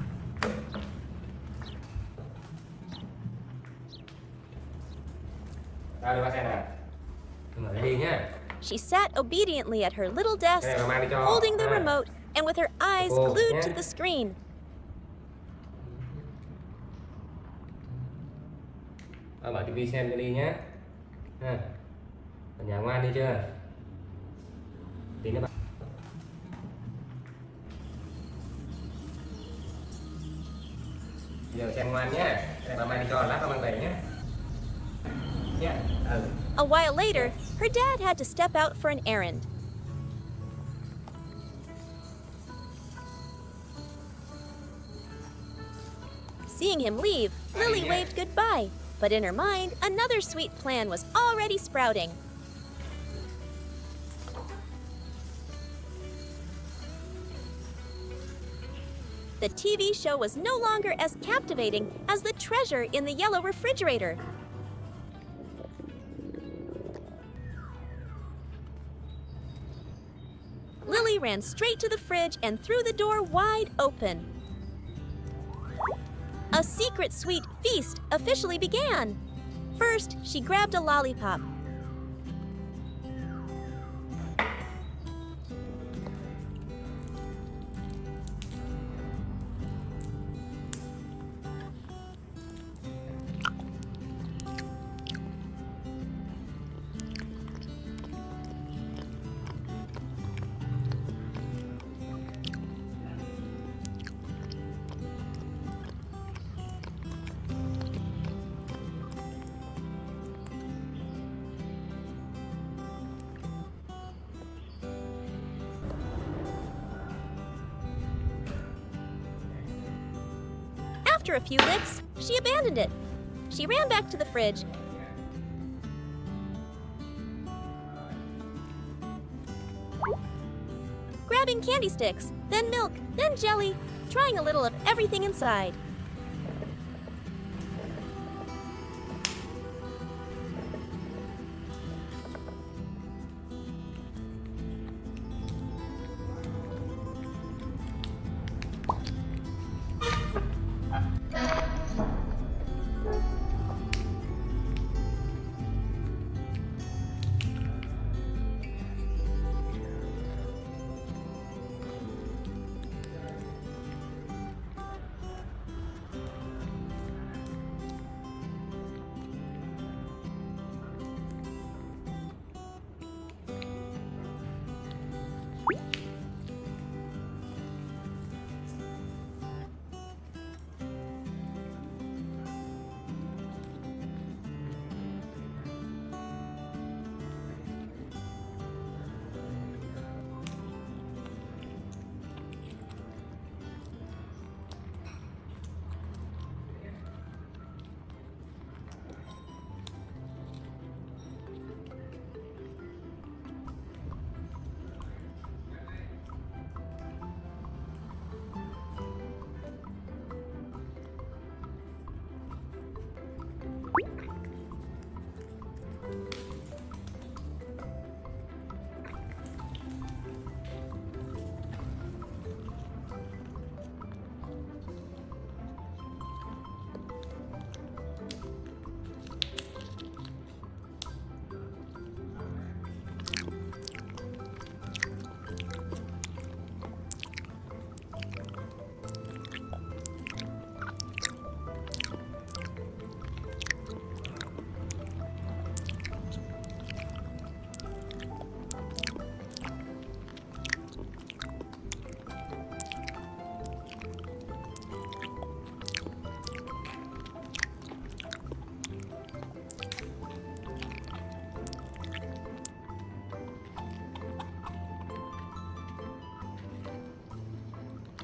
She sat obediently at her little desk, holding the remote and with her eyes glued to the screen. Mở TV xem cho đi nhé. Ha. Ở nhà ngoan đi chưa? Tí nữa bạn. Giờ xem ngoan nhé. Đây bà mai đi cho lát bà mang về nhé. Yeah. A while later, her dad had to step out for an errand. Seeing him leave, Lily waved goodbye, but in her mind, another sweet plan was already sprouting. the TV show was no longer as captivating as the treasure in the yellow refrigerator. Lily ran straight to the fridge and threw the door wide open. A secret sweet feast officially began. First, she grabbed a lollipop. After a few licks, she abandoned it. She ran back to the fridge. Grabbing candy sticks, then milk, then jelly, trying a little of everything inside.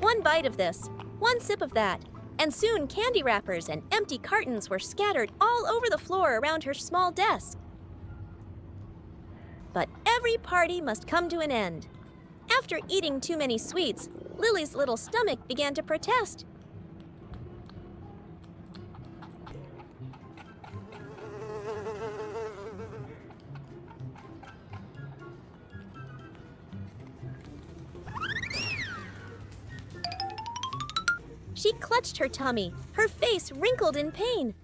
One bite of this, one sip of that, and soon candy wrappers and empty cartons were scattered all over the floor around her small desk. But every party must come to an end. After eating too many sweets, Lily's little stomach began to protest. She clutched her tummy, her face wrinkled in pain.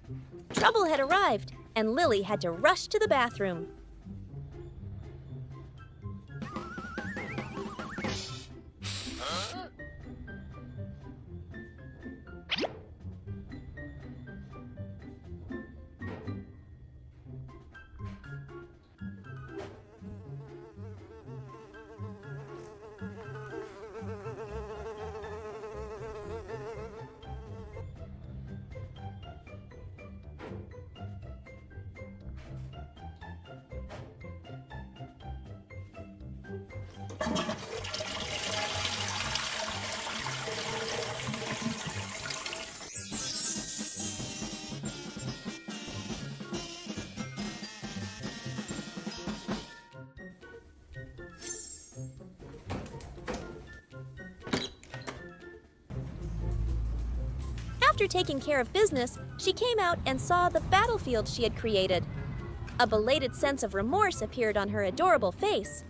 Trouble had arrived, and Lily had to rush to the bathroom. After taking care of business, she came out and saw the battlefield she had created. A belated sense of remorse appeared on her adorable face.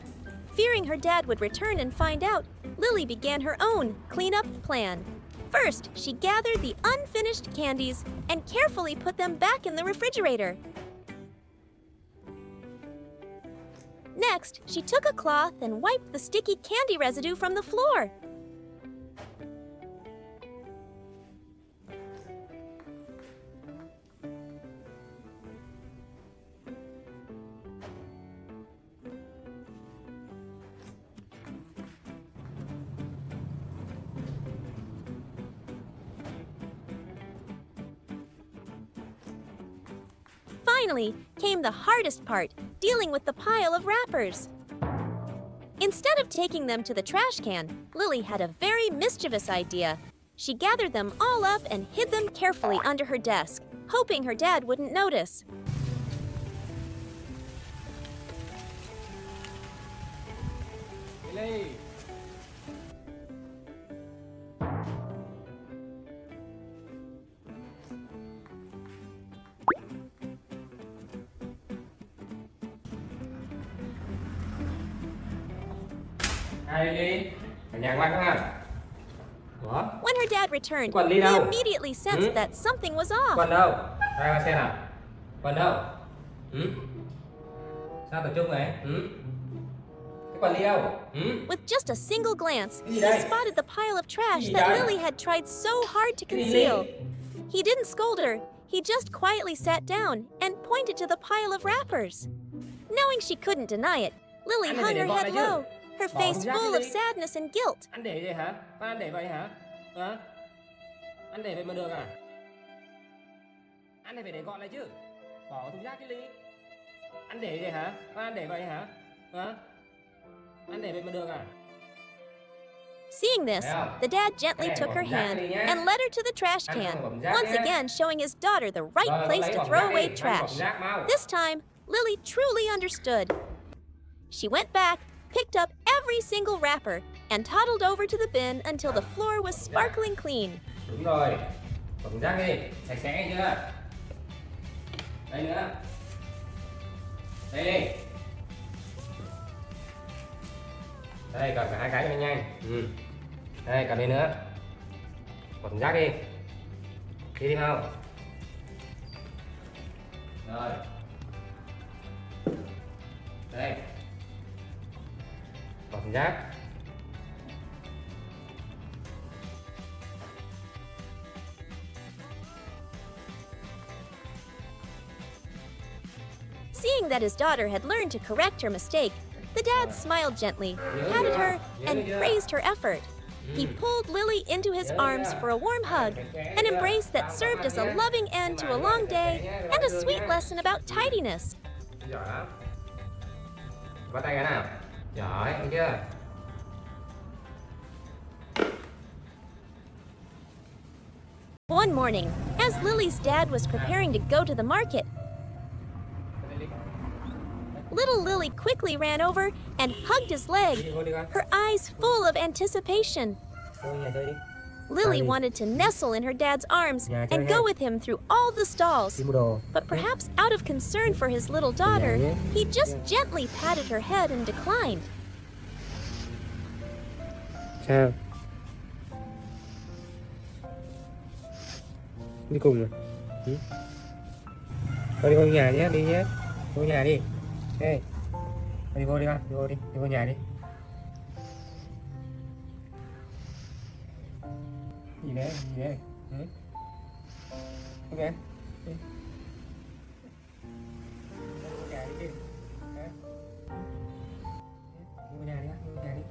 Fearing her dad would return and find out, Lily began her own cleanup plan. First, she gathered the unfinished candies and carefully put them back in the refrigerator. Next, she took a cloth and wiped the sticky candy residue from the floor. Finally came the hardest part, dealing with the pile of wrappers. Instead of taking them to the trash can, Lily had a very mischievous idea. She gathered them all up and hid them carefully under her desk, hoping her dad wouldn't notice. Lily. Hai Lily, ở nhà ngoan không à? Ủa? When her dad returned, Quần he Ly đâu? immediately sensed that something was off. Quần đâu? Ra xem nào. Quần đâu? Sao tập trung vậy? Cái quần Ly đâu? With just a single glance, Gì he đây? spotted the pile of trash Gì that đây? Lily had tried so hard to Cái gì conceal. Ly? He didn't scold her. He just quietly sat down and pointed to the pile of wrappers. Knowing she couldn't deny it, Lily Anh này hung để her gọi head lại chứ? low, her Bỏ face thùng rác full đi of Ly. sadness and guilt. Anh để vậy hả? Con anh để vậy hả? Hả? Anh để vậy mà được à? Anh này phải để gọn lại chứ. Bỏ thùng rác cái Ly. Anh để vậy hả? Con anh để vậy hả? Hả? Anh để vậy mà được à? Seeing this, the dad gently took her hand and led her to the trash can, once again showing his daughter the right place to throw away trash. This time, Lily truly understood. She went back, picked up every single wrapper, and toddled over to the bin until the floor was sparkling clean. Đúng rồi. Bỏ thùng rác đi. Sạch sẽ chưa? Đây nữa. Đây đi. Đây còn cả hai cái cho nhanh nhanh. Đây cầm đây nữa. Bỏ thùng rác đi. Đi không? Rồi. Đây. Bỏ thùng rác. Seeing that his daughter had learned to correct her mistake, the dad smiled gently, patted her, and praised her effort. He pulled Lily into his arms for a warm hug, an embrace that served as a loving end to a long day and a sweet lesson about tidiness. Giỏi lắm. Bắt tay cái nào? Giỏi, thấy chưa? One morning, as Lily's dad was preparing to go to the market, little Lily quickly ran over and hugged his leg, her eyes full of anticipation. Lily wanted to nestle in her dad's arms and go with him through all the stalls. But perhaps out of concern for his little daughter, he just gently patted her head and declined. Sao? Đi cùng rồi. Thôi đi vô nhà nhé, đi nhé. Vô nhà đi. Ê. Đi vô đi con, đi vô đi, đi vô nhà đi. Gì đấy, gì đấy? Ok. Đi. Vô nhà đi. Hả? Vô nhà đi, vô nhà đi.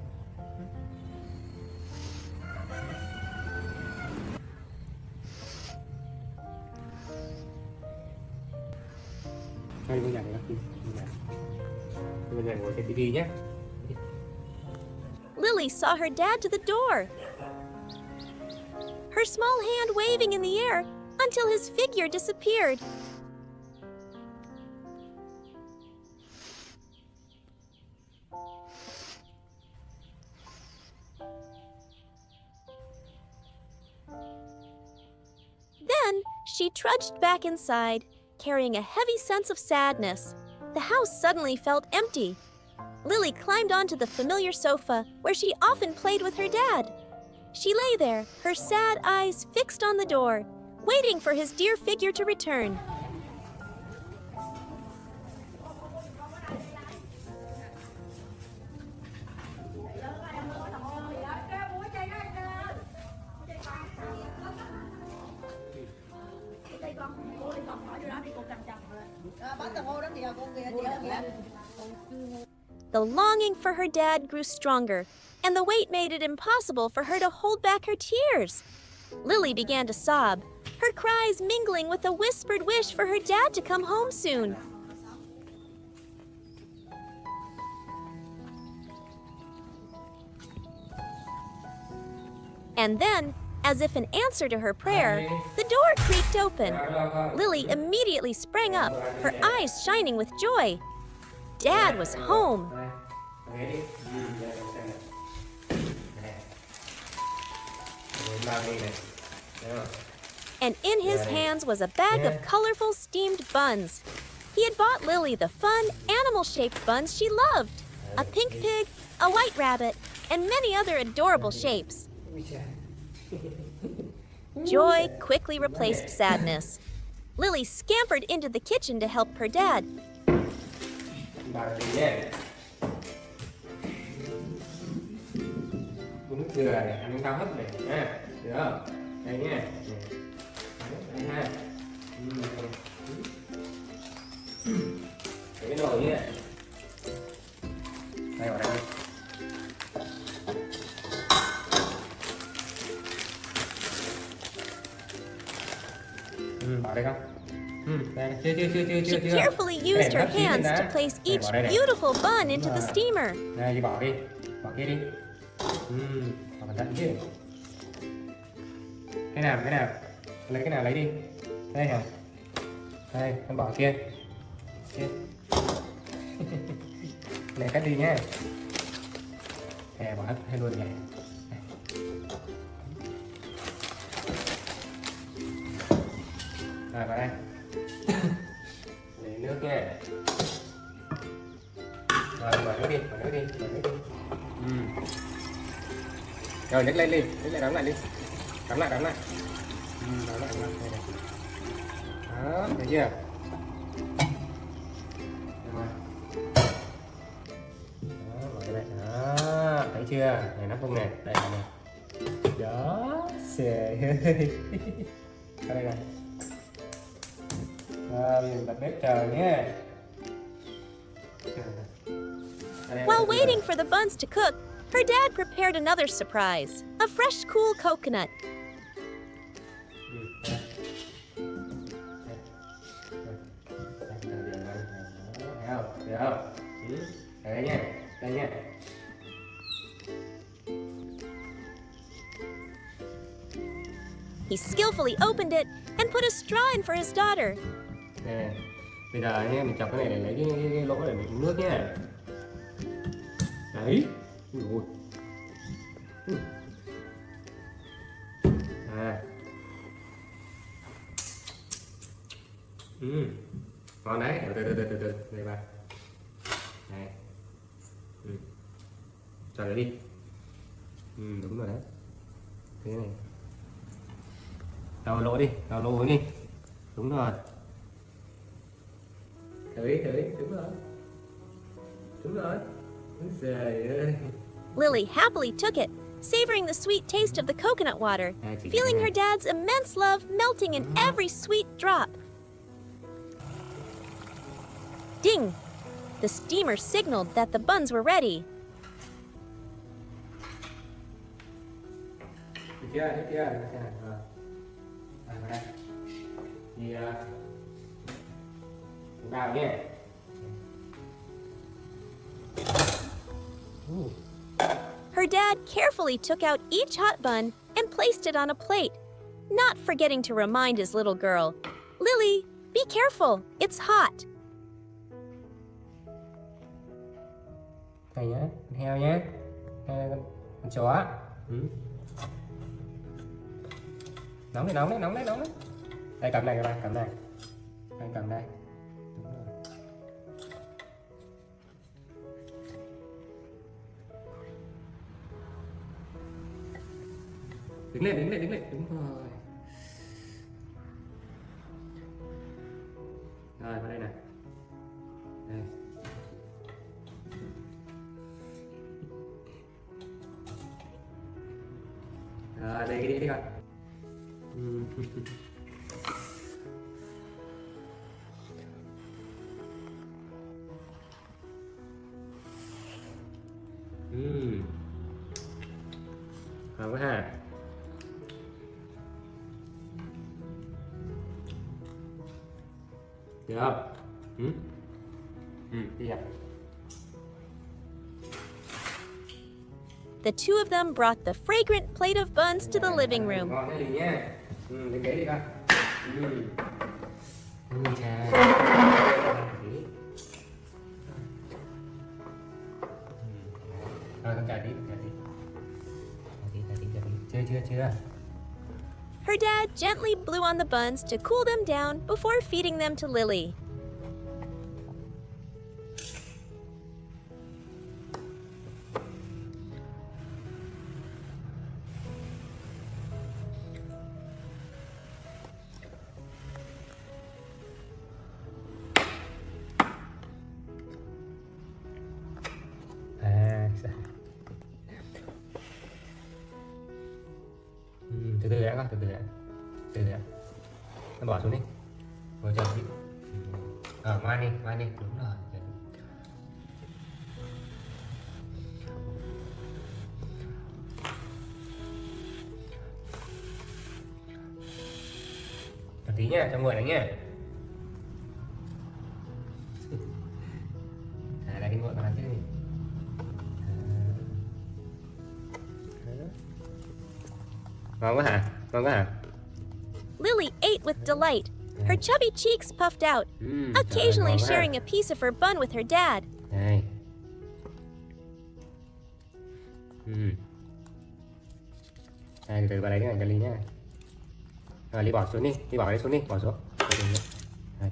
Thôi đi vô nhà đi con, đi vô nhà. Đi vô nhà ngồi xem tivi nhé. Lily saw her dad to the door, her small hand waving in the air until his figure disappeared. she trudged back inside, carrying a heavy sense of sadness. The house suddenly felt empty. Lily climbed onto the familiar sofa where she often played with her dad. She lay there, her sad eyes fixed on the door, waiting for his dear figure to return. The longing for her dad grew stronger, and the weight made it impossible for her to hold back her tears. Lily began to sob, her cries mingling with a whispered wish for her dad to come home soon. And then, as if in answer to her prayer, the door creaked open. Lily immediately sprang up, her eyes shining with joy. Dad was home. And in his hands was a bag of colorful steamed buns. He had bought Lily the fun, animal-shaped buns she loved. A pink pig, a white rabbit, and many other adorable shapes. Joy quickly replaced sadness. Lily scampered into the kitchen to help her dad. Nước dừa này, ăn cao hấp này nha, được không? Đây nha, đây ha. Cái nồi nhé. Đây vào đây. Vào đây không? She carefully used her hands to place each beautiful bun into the steamer. Đây, bỏ đi, bỏ kia đi. Bỏ cẩn thận chứ. Cái nào, lấy cái nào lấy đi. Đây hả? Đây, con bỏ kia. Kia. Này cắt đi nhé. Bỏ hết hay luôn này. Rồi vào đây. Lấy nước nha. Rồi mở nước đi. Rồi nhấc lên đi, đóng lại đi. Đóng lại. Đóng lại đây này. Đó, thấy chưa? Đó, mở đây. Đó, thấy chưa? Này nắp không nè, đây này. Đó, xề. Ở đây này. Mình bật bếp chờ nhé. While waiting for the buns to cook, her dad prepared another surprise, a fresh, cool coconut. Đây nha. He skillfully opened it and put a straw in for his daughter. Nè, bây giờ nhé, mình chọc cái này để lấy cái lỗ để mình uống nước nhé. Đấy. Ui. Ngon đấy. Từ đây vào. Này. Cho đấy đi. Đúng rồi đấy. Thế này. Đào lỗ đi. Đúng rồi. Thử, đúng rồi. Trời ơi. Lily happily took it, savoring the sweet taste of the coconut water, feeling her dad's immense love melting in every sweet drop. Ding! The steamer signaled that the buns were ready. Được chưa? Vào đây. Thì vào nhé. Her dad carefully took out each hot bun and placed it on a plate, not forgetting to remind his little girl, "Lily, be careful, it's hot." Này nhá, con heo nhé, con chó. Nóng đấy. Đây cầm này các bạn, cầm này. Anh cầm đây. Đúng rồi. Đứng lên, đứng lên, đứng lên, đúng rồi. Rồi vào đây này. Đây. Rồi đây cái đĩa đi con. Ngon quá ha. Được không? Đi ạ. The two of them brought the fragrant plate of buns to the living room. Ngon thế đi nha. Đến ghế đi con. Chà. Rồi con trả tí, trả tí. Chưa. Her dad gently blew on the buns to cool them down before feeding them to Lily. Từ từ đã con, từ từ đã. Nó bỏ xuống đi. Rồi chờ chị. Ngoan đi, đúng rồi. Một tí nha, cho nguội này nha. Đây cái nguội mà làm chứ gì. Ngon quá hả? Lily ate with delight, her chubby cheeks puffed out, occasionally sharing a piece of her bun with her dad. Đây. Đây, từ vào đây cái này cho Ly nhá. Rồi Ly bỏ xuống đi, bỏ xuống. Đây.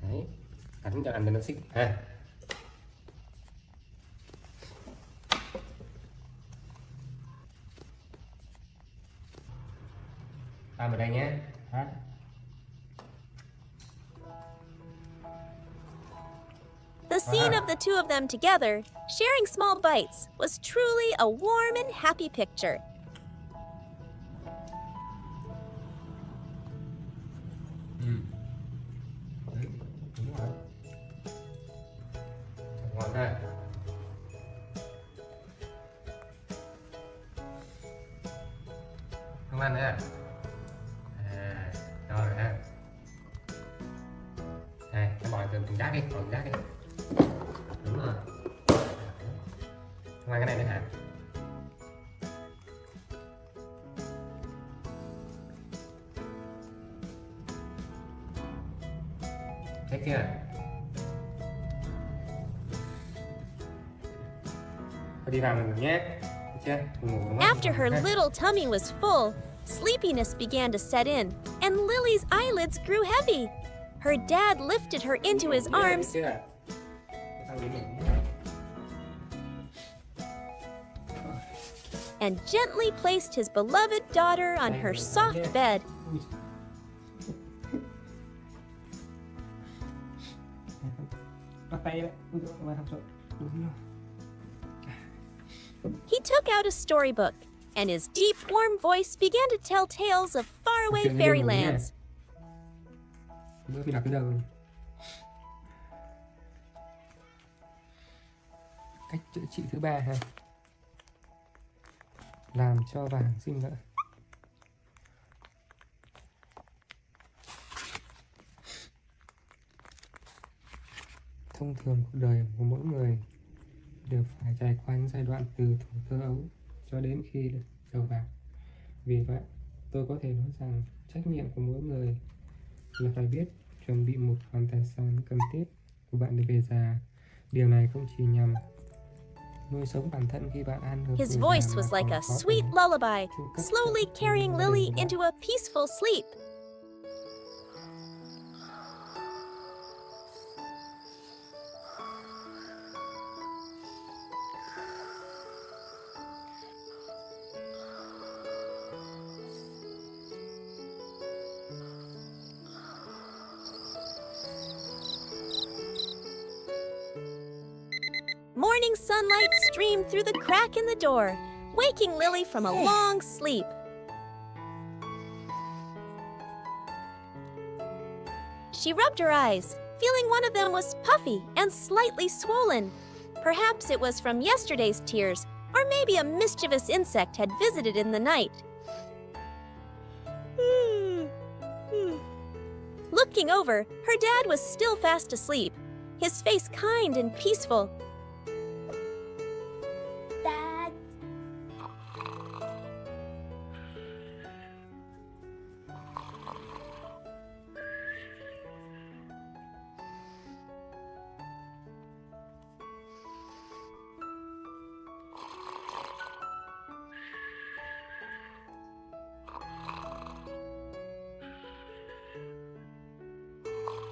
Đấy. Ăn cho nó xích ha. Ăn vào đây nhé. The scene of the two of them together, sharing small bites, was truly a warm and happy picture. Đúng rồi. Ngon ha. Không ăn nữa à? Rồi ha. Đây, nó bỏ từ thùng rác đi, Đúng rồi. Không ăn cái này nữa hả? Thích chưa? Đi vào mình ngủ nhé. After her little tummy was full, sleepiness began to set in, and Lily's eyelids grew heavy. Her dad lifted her into his arms and gently placed his beloved daughter on her soft bed. He took out a storybook, and his deep, warm voice began to tell tales of faraway fairylands. Cách chữa trị thứ 3 ha. Làm cho vàng sinh lợi. Thông thường cuộc đời của mỗi người đều phải trải qua những giai đoạn từ thuở thơ ấu cho đến khi giàu vàng. Vì vậy, tôi có thể nói rằng trách nhiệm của mỗi người là phải biết chuẩn bị một khoản tài sản cần thiết của bạn để về già. Điều này không chỉ nhằm nuôi sống bản thân khi bạn ăn được. His voice was like a sweet lullaby, slowly carrying Lily into a peaceful sleep. sunlight streamed through the crack in the door, waking Lily from a long sleep. She rubbed her eyes, feeling one of them was puffy and slightly swollen. Perhaps it was from yesterday's tears, or maybe a mischievous insect had visited in the night. Looking over, her dad was still fast asleep, his face kind and peaceful. Dad.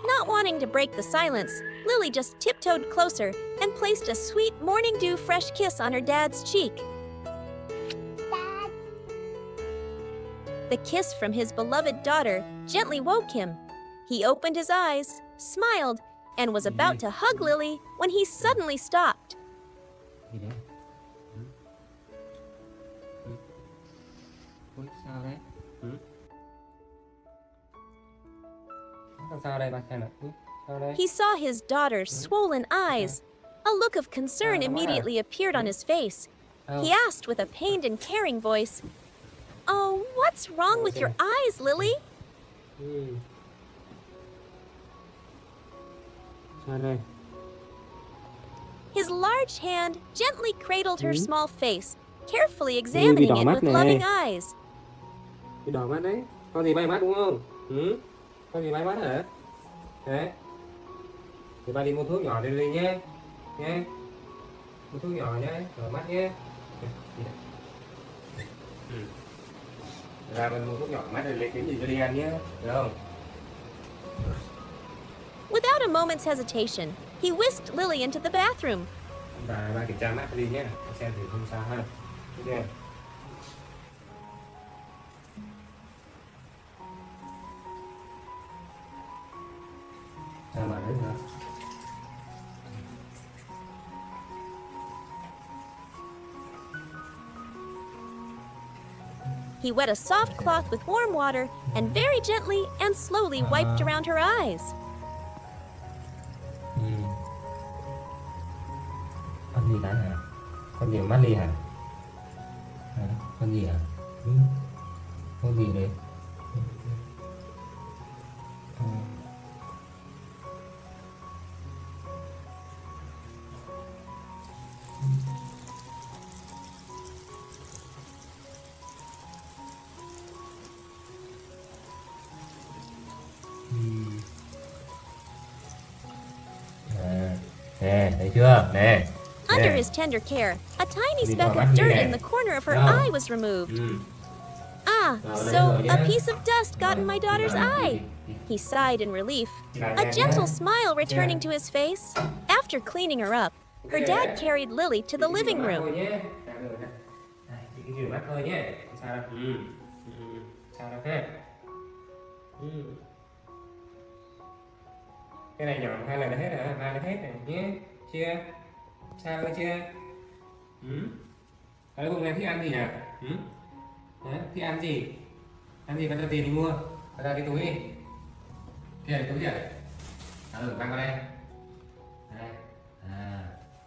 Not wanting to break the silence, Lily just tiptoed closer and placed a sweet morning dew fresh kiss on her dad's cheek. Dad. The kiss from his beloved daughter gently woke him. He opened his eyes, smiled, and was about to hug Lily when he suddenly stopped. Gì đấy? Ui, sao đấy? Sao đây ba xem nào? Sao đây? He saw his daughter's swollen eyes. A look of concern immediately appeared on his face. He asked with a pained and caring voice, "Oh, what's wrong with your eyes, Lily?" Sao đây? His large hand gently cradled her small face, carefully examining it with loving eyes. Bị đỏ mắt đấy. Con gì bay mắt đúng không? Con gì bay mắt hả? Đấy. Thì ba đi mua thuốc nhỏ đi nhé. Nhé. Mua thuốc nhỏ nhé. Đỏ mắt nhé. Ra mình mua thuốc nhỏ mắt rồi lấy cái gì cho đi ăn nhé. Được không? Without a moment's hesitation, he whisked Lily into the bathroom. Ba kiểm tra mắt đi nhé. Xem thử không sao ha. Ok. Sao mà đấy hả? He wet a soft cloth with warm water and very gently and slowly wiped around her eyes. Con gì đấy hả? Con gì mắt ly hả? Hả? Con gì hả? Con gì đấy? Nè, thấy chưa? Nè. Under his tender care, a tiny speck of dirt in the corner of her eye was removed. Ah, so a piece of dust got in my daughter's eye. He sighed in relief, a gentle smile returning to his face. After cleaning her up, her dad carried Lily to the living room. Cái này nhỏ 2 lần là hết hả? 3 là hết này nhé. Chưa? Sao rồi chưa? Ở đây bụng này thích ăn gì nhỉ? Đấy, thích ăn gì? Ăn gì con cho tiền đi mua. Ở ra cái túi đi. Kia là túi gì ạ? Mang vào đây. Đây.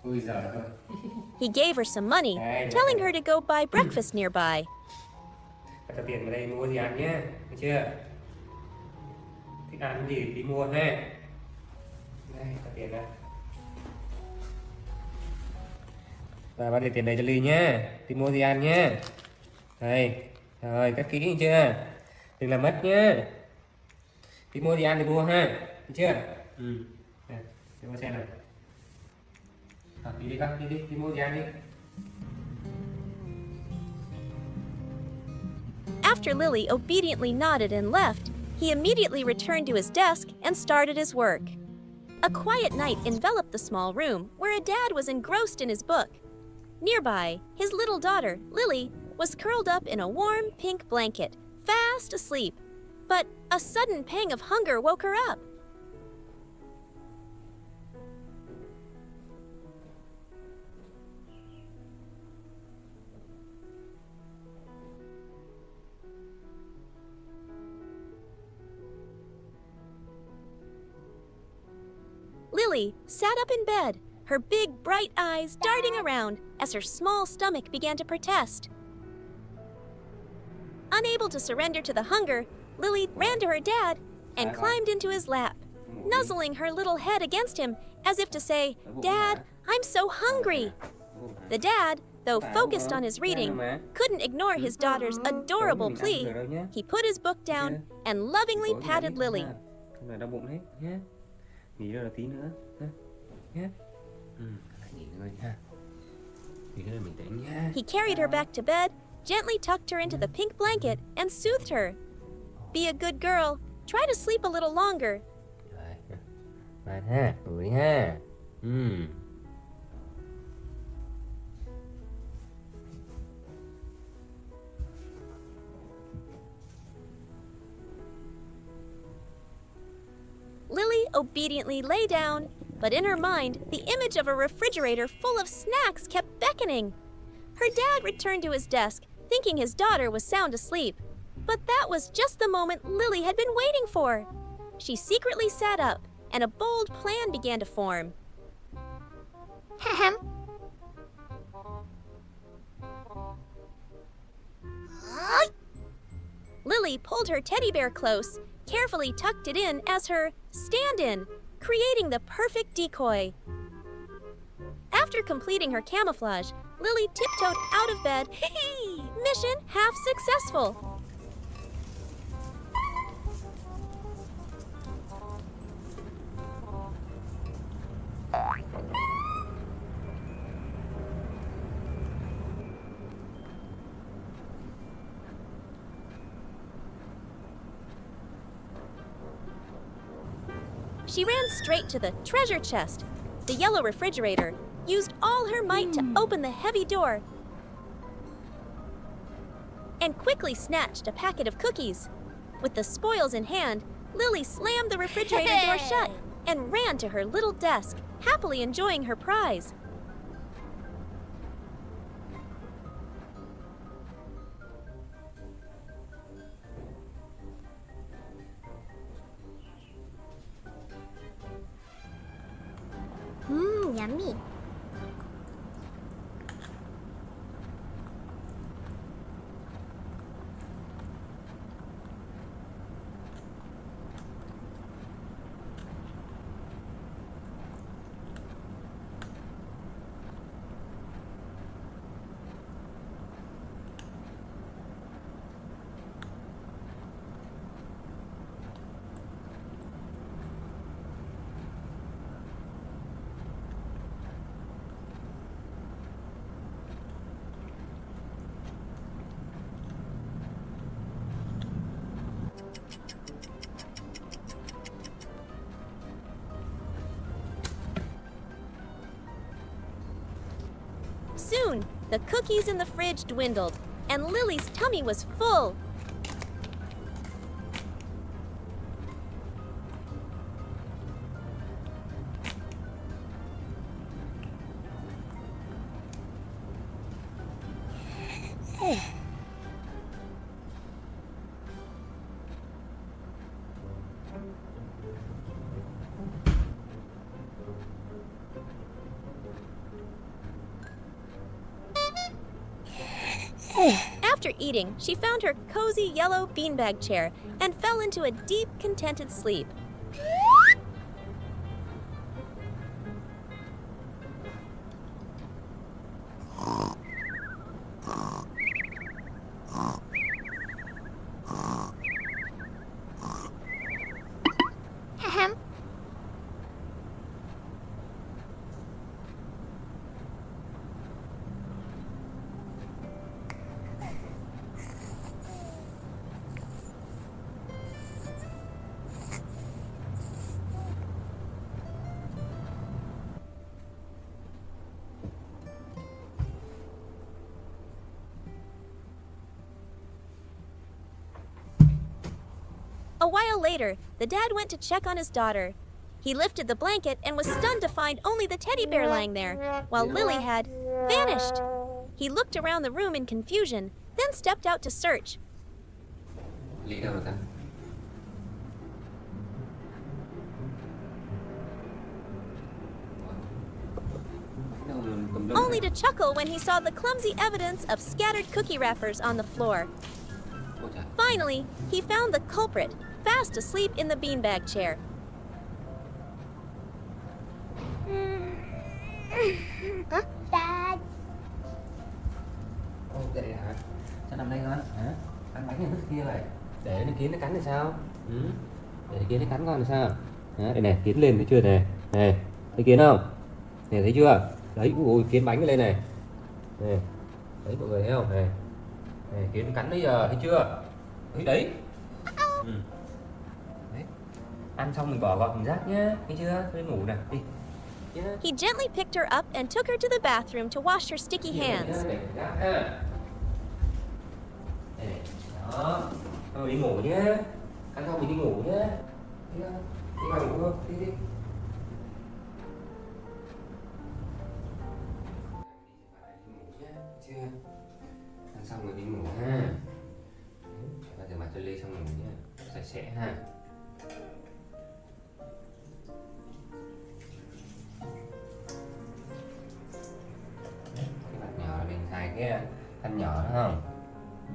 Ui giời ơi. He gave her some money, telling her to go buy breakfast nearby. Con cho tiền vào đây mua gì ăn nhé. Được chưa? Thích ăn gì đi mua ha. Đây, trả tiền đây. Và ba để tiền đây cho Ly nhé. Đi mua gì ăn nhé. Đây, rồi cất kỹ chưa? Đừng làm mất nhé. Đi mua gì ăn thì mua ha. Được chưa? Đây, cho con xem này. Đi đi con, đi mua gì ăn đi. After Lily obediently nodded and left, he immediately returned to his desk and started his work. A quiet night enveloped the small room where a dad was engrossed in his book. Nearby, his little daughter, Lily, was curled up in a warm pink blanket, fast asleep. But a sudden pang of hunger woke her up. Lily sat up in bed, her big bright eyes darting around as her small stomach began to protest. Unable to surrender to the hunger, Lily ran to her dad and climbed into his lap, nuzzling her little head against him as if to say, "Dad, I'm so hungry." The dad, though focused on his reading, couldn't ignore his daughter's adorable plea. He put his book down and lovingly patted Lily. Hôm nay đau bụng đấy nhé. Nghỉ ra tí nữa nhé. Lại nghỉ ngơi nha. Nghỉ ngơi bình tĩnh nhé. He carried her back to bed, gently tucked her into the pink blanket, and soothed her. Be a good girl. Try to sleep a little longer. Rồi. Ngoan ha, ngủ đi ha. Lily obediently lay down, but in her mind, the image of a refrigerator full of snacks kept beckoning. Her dad returned to his desk, thinking his daughter was sound asleep. But that was just the moment Lily had been waiting for. She secretly sat up, and a bold plan began to form. Lily pulled her teddy bear close, carefully tucked it in as her stand-in, creating the perfect decoy. After completing her camouflage, Lily tiptoed out of bed. Mission half successful. She ran straight to the treasure chest. The yellow refrigerator used all her might to open the heavy door and quickly snatched a packet of cookies. With the spoils in hand, Lily slammed the refrigerator door shut and ran to her little desk, happily enjoying her prize. Yummy. Soon, the cookies in the fridge dwindled, and Lily's tummy was full. After eating, she found her cozy yellow beanbag chair and fell into a deep, contented sleep. A while later, the dad went to check on his daughter. He lifted the blanket and was stunned to find only the teddy bear lying there, while Lily had vanished. He looked around the room in confusion, then stepped out to search. Ly đâu rồi ta? tùm lum. only to chuckle when he saw the clumsy evidence of scattered cookie wrappers on the floor. Ôi trời. Finally, he found the culprit, fast asleep in the beanbag chair. Dad. Ô, đây hả? Sao nằm đây hả? Hả? Ăn bánh này thức kia vậy? Để nó kiến nó cắn thì sao? Ừ? Để kiến nó cắn con thì sao? Hả? Đây này, kiến lên thấy chưa này? Này, thấy kiến không? Này thấy chưa? Đấy, ui, kiến bánh lên này. Này, đấy mọi người thấy không? Này, này kiến nó cắn bây giờ, thấy chưa? Đấy, đấy. Ừ. Đấy. Ăn xong mình bỏ gọn mình rác nhá, thấy chưa? Đi ngủ nè, đi. He gently picked her up and took her to the bathroom to wash her sticky hands. Đó, thôi đi ngủ nhé. Ăn xong mình đi ngủ nhé. Đi vào ngủ không? Đi đi. Chưa? Ăn xong rồi đi ngủ ha. Bây giờ mặt cho Ly xong ngủ nhé. Sạch sẽ ha. Cái mặt nhỏ là mình xài cái khăn nhỏ đó không? Ừ.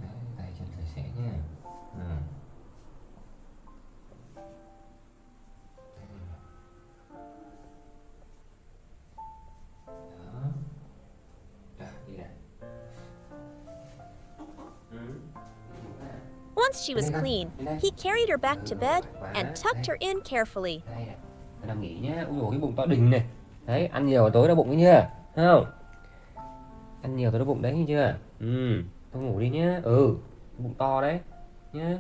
Đấy, tay chân sạch sẽ nhé. Ừ. Đó. Rồi, đi nè. Ừ. Once she was clean, he carried her back to bed and tucked her in carefully. Đây nè, nằm nghỉ nhá. Ui dồi, cái bụng to đình này. Đấy, ăn nhiều tối đau bụng ấy nhá. Thấy không? Ăn nhiều tối đau bụng đấy, nghe chưa? Ừ, thôi ngủ đi nhá. Ừ, bụng to đấy nhá.